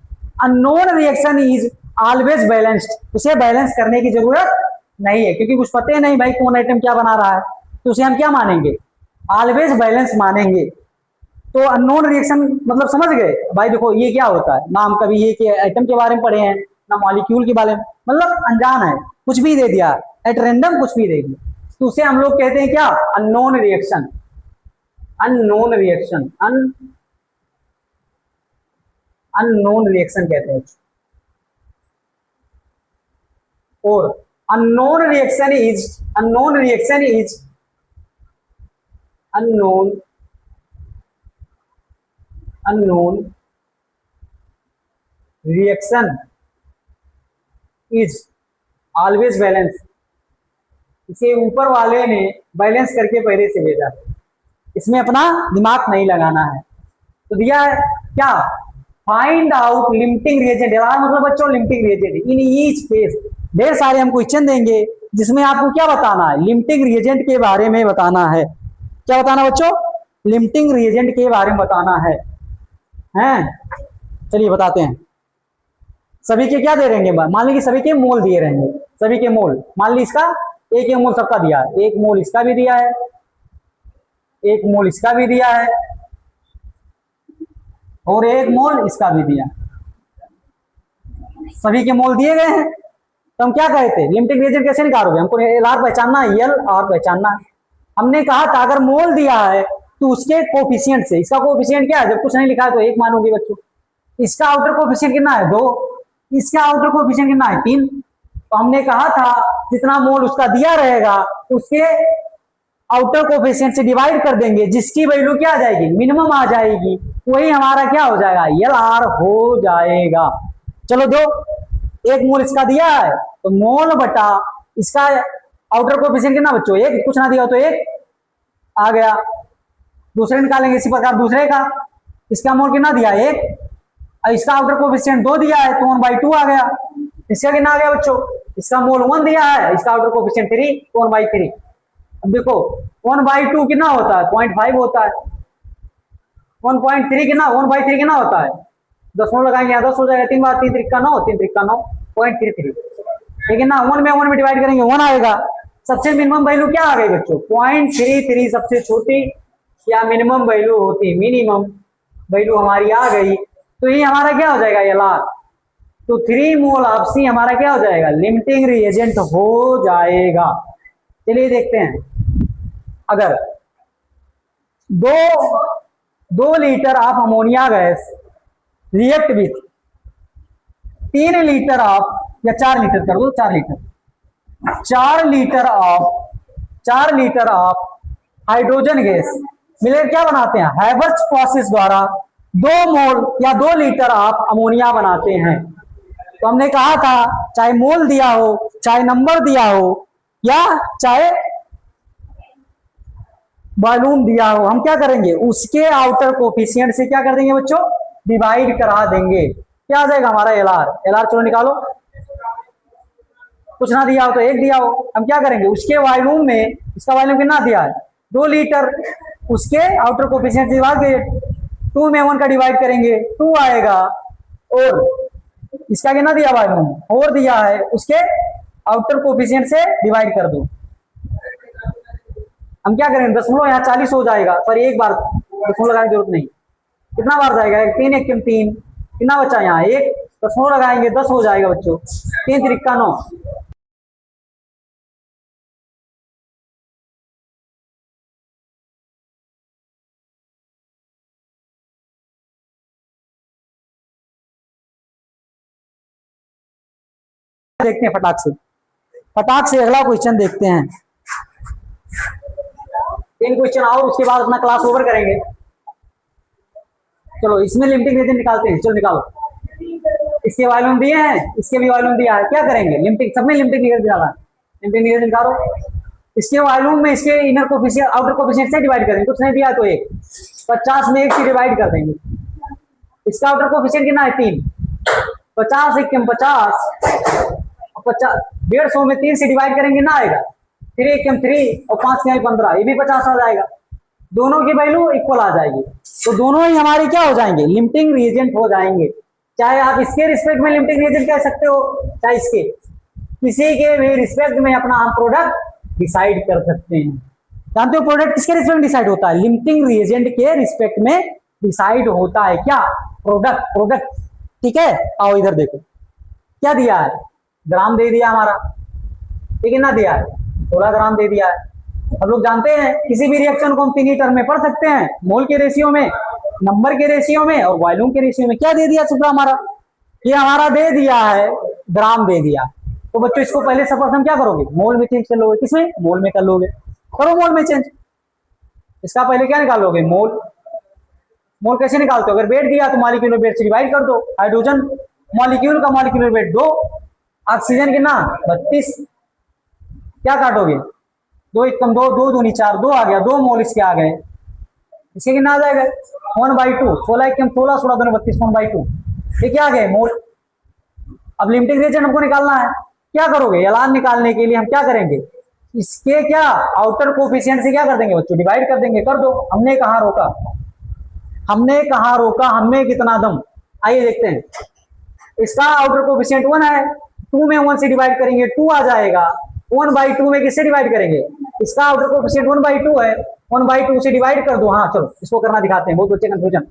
[SPEAKER 1] Unknown reaction is always balanced, उसे बैलेंस करने की जरूरत नहीं है, क्योंकि कुछ पता ही नहीं भाई कौन आइटम क्या बना रहा है, तो उसे हम क्या मानेंगे, ऑलवेज बैलेंस मानेंगे। तो अननोन रिएक्शन मतलब समझ गए भाई। देखो ये क्या होता है ना, हम कभी ये कि एटम के बारे में पढ़े हैं ना मॉलिक्यूल के बारे में, मतलब अनजान है, कुछ भी दे दिया एट रैंडम, कुछ भी दे दिया, तो उसे हम लोग कहते हैं क्या, unknown reaction. Unknown reaction, unknown reaction कहते हैं। और unknown reaction is unknown reaction is always balance. इसे ऊपर वाले ने बैलेंस करके पहले से भेजा, इसमें अपना दिमाग नहीं लगाना है। तो दिया है क्या, फाइंड आउट लिमिटिंग रिएजेंट, मतलब बच्चों limiting reagent in each case. ढेर सारे हम क्वेश्चन देंगे जिसमें आपको क्या बताना है, लिमिटिंग रिएजेंट के बारे में बताना है। क्या बताना बच्चों, लिमिटिंग रिएजेंट के बारे में बताना है। हैं, चलिए बताते हैं। सभी के क्या दे रहेंगे, मान लीजिए सभी के मोल दिए रहेंगे, सभी के मोल, मान लीजिए इसका एक मोल सबका दिया है, एक मोल इसका भी दिया है, एक मोल इसका भी दिया है, और एक मोल इसका भी दिया। सभी के मोल दिए गए हैं, तो हम क्या कहे थे, लिमिटिंग रिएजेंट कैसे निकालोगे, हमको एल आर पहचानना है, एल आर पहचानना है। हमने कहा था अगर मोल दिया है तो उसके कोफिशिएंट से, इसका कोफिशिएंट क्या है, जब कुछ नहीं लिखा है तो एक मानोगे बच्चों। इसका आउटर कोफिशिएंट कितना है, 2, इसका आउटर कोफिशिएंट कितना है, 3। तो हमने कहा था जितना मोल उसका दिया रहेगा उसके आउटर कोफिशिएंट से डिवाइड कर देंगे, जिसकी वैल्यू क्या आ जाएगी, मिनिमम आ जाएगी, वही हमारा क्या हो जाएगा, एल आर हो जाएगा। चलो दो, एक मोल इसका दिया है तो मोल बटा इसका आउटर कोफिशिएंट कितना बच्चों, एक, कुछ ना दिया हो तो एक आ गया। दूसरे निकालेंगे इसी प्रकार, दूसरे का, इसका मोल कितना दिया, एक, इसका आउटर कोफिशिएंट 2 दिया है तो 1/2 आ गया। इसका कितना आ गया बच्चों, इसका मोल 1 दिया है, इसका आउटर कोफिशिएंट 3, तो 1/3। अब देखो 1/2 कितना होता है, 0.5 होता है। 1.3 कितना, 1/3 कितना होता है, दशमलव लगाएंगे यहाँ 10 हो जाएगा, 3 बार 3 त्रिका 9, 3 त्रिका 9, 0.33। लेकिन ना 1 में डिवाइड करेंगे 1 आएगा। सबसे मिनिमम वैल्यू क्या आ गई बच्चों, 0.33 सबसे छोटी या मिनिमम वैल्यू होती, मिनिमम वैल्यू हमारी आ गई, तो ये हमारा क्या हो जाएगा, एल आर। तो 3 मोल ऑफ सी हमारा क्या हो जाएगा, लिमिटिंग रिएजेंट हो जाएगा। चलिए देखते हैं, अगर 2 litre of ammonia gas react with 3 litre of, या 4 लीटर कर दो, 4 litre, 4 litre of hydrogen gas मिलकर क्या बनाते हैं, हैबर्स प्रोसेस द्वारा 2 मोल या 2 लीटर ऑफ अमोनिया बनाते हैं। तो हमने कहा था चाहे मोल दिया हो, चाहे नंबर दिया हो, या चाहे वॉल्यूम दिया हो, हम क्या करेंगे, उसके आउटर कोफिशिएंट से क्या कर देंगे बच्चों, डिवाइड करा देंगे। क्या आ जाएगा हमारा एल आर। एल आर चलो निकालो, कुछ ना दिया हो तो 1 दिया हो, हम क्या करेंगे, उसके वॉल्यूम में, इसका वॉल्यूम कितना दिया है 2 लीटर, उसके आउटर कोफिशिएंट से डिवाइड करेंगे, 2 में 1 का डिवाइड करेंगे 2 आएगा, और इसका कितना दिया वॉल्यूम 4 दिया है, उसके आउटर कोफिशिएंट से डिवाइड कर दो। हम क्या करेंगे, दशमलव यहाँ 40 हो जाएगा, सॉरी एक बार दशमलव लगाने की जरूरत नहीं, कितना बार जाएगा, 3 1 3, कितना बचा यहाँ 1, दशमलव लगाएंगे 10 हो जाएगा बच्चों, 3 त्रिका 9। देखते हैं फटाक से अगला क्वेश्चन देखते हैं, 3 क्वेश्चन और उसके बाद अपना क्लास ओवर करेंगे। चलो इसमें लिमिटिंग रिएजेंट निकालते हैं, चलो निकालो। इसके वॉल्यूम दिए हैं, इसके भी वॉल्यूम दिया है, क्या करेंगे, लिमिटिंग, सब में लिमिटिंग रिएजेंट निकालना, लिमिटिंग रिएजेंट निकालो। इसके वॉल्यूम में इसके इनर कोफिशिएंट आउटर कोफिशिएंट से डिवाइड करेंगे, कुछ नहीं दिया तो 1, 50 में 1 से डिवाइड कर देंगे। इसका आउटर कोफिशिएंट कितना है 3, 50 1 50, 150 में 3 से डिवाइड करेंगे ना आएगा, 3 1 3 और 5 15, ये भी 50 आ जाएगा, दोनों की वैल्यू इक्वल आ जाएगी, तो दोनों ही हमारे क्या हो जाएंगे, लिमिटिंग रिएजेंट हो जाएंगे। चाहे आप इसके रिस्पेक्ट में लिमिटिंग रिएजेंट कह सकते हो, चाहे इसके, किसी के भी रिस्पेक्ट में अपना हम प्रोडक्ट डिसाइड कर सकते हैं। जानते हो प्रोडक्ट किसके रिस्पेक्ट में डिसाइड होता है, लिमिटिंग रिएजेंट के रिस्पेक्ट में डिसाइड होता है क्या, प्रोडक्ट, प्रोडक्ट। ठीक है, आओ इधर देखो क्या दिया है, ग्राम दे दिया हमारा, ये कितना दिया है, 16 ग्राम दे दिया है। हम लोग जानते हैं किसी भी रिएक्शन को हम तीन ही टर्म में पढ़ सकते हैं, मोल के रेशियो में, नंबर के रेशियो में और वॉल्यूम के रेशियो में। क्या दे दिया सूत्र हमारा, ये हमारा दे दिया है ग्राम दे दिया। तो बच्चों इसको पहले सर्वप्रथम क्या करोगे, मोल में चेंज कर लोगे, किसमें, मोल में कर लोगे, करो मोल में चेंज। इसका पहले क्या निकालोगे, मोल। मोल कैसे निकालते हो, अगर वेट दिया तो मॉलिक्यूलर वेट से डिवाइड कर दो। हाइड्रोजन मॉलिक्यूल का मॉलिक्यूलर वेट 2, ऑक्सीजन कितना 32, क्या काटोगे, 2 1 कम 2, 2 दूनी 4, 2 आ गया, 2 मोल इसके आ गए, इसके कितना आ जाएगा 1/2, 16 1 16 16 2 32, 1/2, ये क्या आ गए मोल। अब लिमिटिंग रिएजेंट हमको निकालना है, क्या करोगे, एलान निकालने के लिए हम क्या करेंगे, इसके क्या आउटर कोफिशिएंट से क्या कर देंगे बच्चों, डिवाइड कर देंगे, कर दो। हमने कहाँ रोका, हमने कहाँ रोका, हमें कितना दम, आइए देखते हैं। इसका आउटर कोफिशिएंट 1 है, 2 में 1 से डिवाइड करेंगे 2 आ जाएगा, 1/2 में किससे डिवाइड करेंगे, इसका आउटर कोफिशिएंट 1/2 है, 1/2 से डिवाइड कर दो। हाँ चलो इसको करना दिखाते हैं, बहुत बच्चे कंफ्यूजन।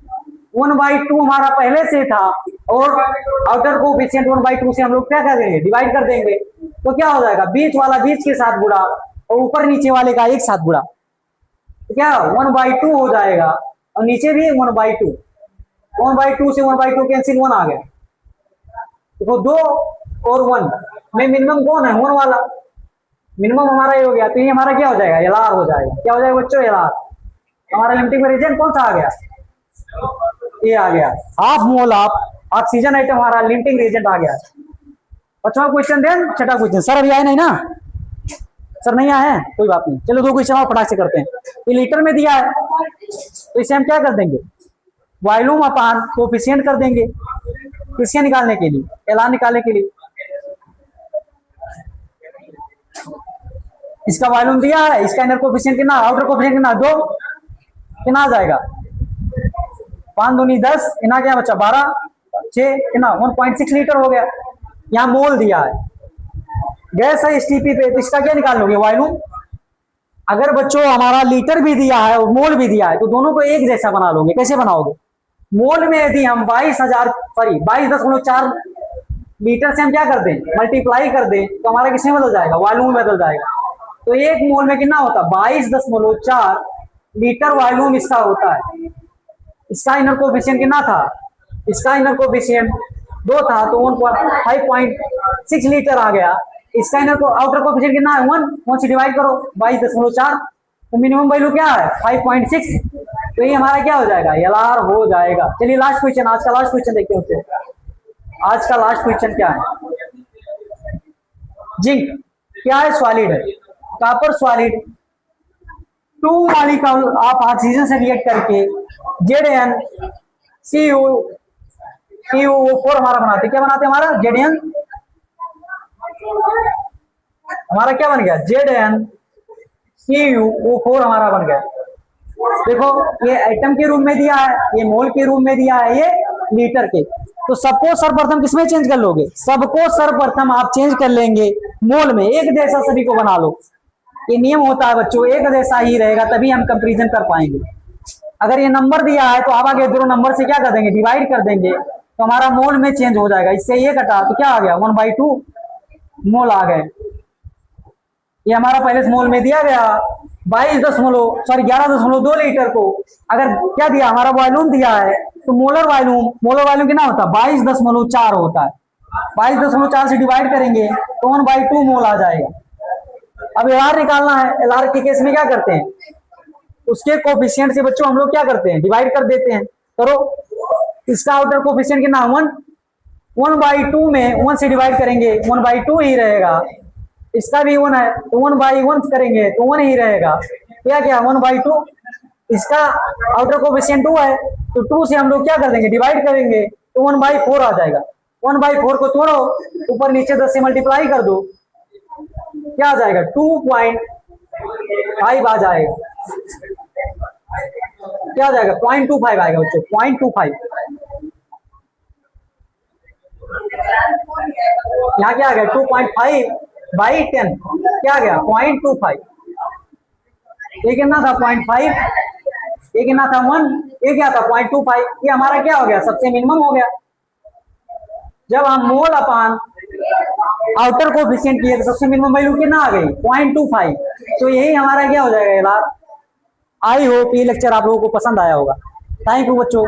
[SPEAKER 1] 1/2 हमारा पहले से था और आउटर कोफिशिएंट 1/2 से हम लोग क्या कर देंगे, डिवाइड कर देंगे। तो क्या हो जाएगा, बीच वाला बीच के साथ गुणा और ऊपर नीचे वाले का एक साथ गुणा, तो क्या 1/2 हो जाएगा और नीचे भी 1/2, 1/2 से 1/2 कैंसिल, 1 आ गया। देखो 2 और 1 में मिनिमम कौन है, 1 वाला, मिनिमम हमारा ये हो गया, तो ये हमारा क्या हो जाएगा, एलआर हो जाएगा। क्या हो जाएगा बच्चों, एलआर। हमारा लिमिटिंग रिएजेंट कौन सा आ गया, ये आ गया, half mole of oxygen item हमारा लिमिटिंग रिएजेंट आ गया। अच्छा क्वेश्चन देन, छठा क्वेश्चन। सर अभी आए नहीं ना, सर नहीं आए हैं, कोई बात नहीं, चलो 2 क्वेश्चन और फटाक से करते हैं। ये लीटर में दिया है तो इसे हम क्या कर देंगे, वॉल्यूम अपान कोफिशिएंट कर देंगे, किसके निकालने के लिए, एलान निकालने के लिए। इसका वॉल्यूम दिया है, इसका इनर कोफिशिएंट कितना, आउटर कोफिशिएंट कितना 2, कितना आ जाएगा 5 दूनी 10, इना क्या बच्चा 12, 6 कितना 1.6 लीटर हो गया। यहाँ मोल दिया है, गैस है एसटीपी पे, तो इसका क्या निकाल लोगे, वॉल्यूम। अगर बच्चों हमारा लीटर भी दिया है और मोल भी दिया है तो दोनों को एक जैसा बना लोगे, कैसे बनाओगे, मोल में यदि हम 22.4 लीटर से हम क्या कर दें, मल्टीप्लाई कर दें, तो हमारा किसमें बदल जाएगा, वॉल्यूम में बदल जाएगा। तो एक मोल में कितना होता है 22.4 लीटर वॉल्यूम इसका होता है। इसका इनर कोफिशिएंट कितना था, इसका इनर कोफिशिएंट 2 था तो 5.6 लीटर आ गया। इसका इनर को आउटर कोफिशिएंट कितना है 1 से डिवाइड करो 22.4, तो मिनिमम वैल्यू क्या है 5.6, तो ये हमारा क्या हो जाएगा, एलआर हो जाएगा। चलिए लास्ट क्वेश्चन, आज का लास्ट क्वेश्चन देखते हैं। आज का लास्ट क्वेश्चन क्या है, जिंक क्या है, सॉलिड है, copper solid 2 molecule of oxygen से रिएक्ट करके ZnCuO4 हमारा बनाते, क्या बनाते हमारा Zn, हमारा क्या बन गया ZnCuO4 हमारा बन गया। देखो ये एटम के रूप में दिया है, ये मोल के रूप में दिया है, ये लीटर के। तो सबको सर्वप्रथम किसमें चेंज कर लोगे, सबको सर्वप्रथम आप चेंज कर लेंगे मोल में, एक जैसा सभी को बना लो। ये नियम होता है बच्चों, एक जैसा ही रहेगा तभी हम कंपैरिजन कर पाएंगे। अगर ये नंबर दिया है तो आप आगे दोनों नंबर से क्या कर देंगे, डिवाइड कर देंगे, तो हमारा मोल में चेंज हो जाएगा। इससे ये कटा तो क्या आ गया 1/2 मोल आ गए। ये हमारा पहले से मोल में दिया गया 11.2 लीटर को। अगर क्या दिया, हमारा वॉल्यूम दिया है तो मोलर वॉल्यूम कितना होता है 22.4 होता है। 22.4 से डिवाइड करेंगे तो 1/2 मोल आ जाएगा। अब एलआर निकालना है, एलआर के केस में क्या करते हैं, उसके कोफिशिएंट से बच्चों हम लोग क्या करते हैं, डिवाइड कर देते हैं। करो, इसका आउटर कोफिशिएंट कितना 1, 1/2 में 1 से डिवाइड करेंगे 1/2 ही रहेगा। इसका भी 1 है तो 1/1 करेंगे तो 1 ही रहेगा। क्या 1/2, इसका आउटर कोफिशिएंट 2 है तो 2 से हम लोग क्या कर देंगे, डिवाइड करेंगे तो 1/4 आ जाएगा। 1/4 को तोड़ो, ऊपर नीचे 10 से मल्टीप्लाई कर दो, क्या आ जाएगा 2.5 आ जाएगा। क्या आ जाएगा 0.25 आएगा बच्चों, 0.25। यहाँ क्या आ गया 2.5/10, क्या आ गया 0.25। ये कितना था 0.5 ये कितना था 1, ये क्या था 0.25, ये हमारा क्या हो गया सबसे मिनिमम हो गया। जब हम मोल अपान आउटर कोफिशिएंट किए तो सबसे मिनिमम वैल्यू कितना आ गई 0.25। तो यही हमारा क्या हो जाएगा यार। आई होप ये लेक्चर आप लोगों को पसंद आया होगा। थैंक यू बच्चों।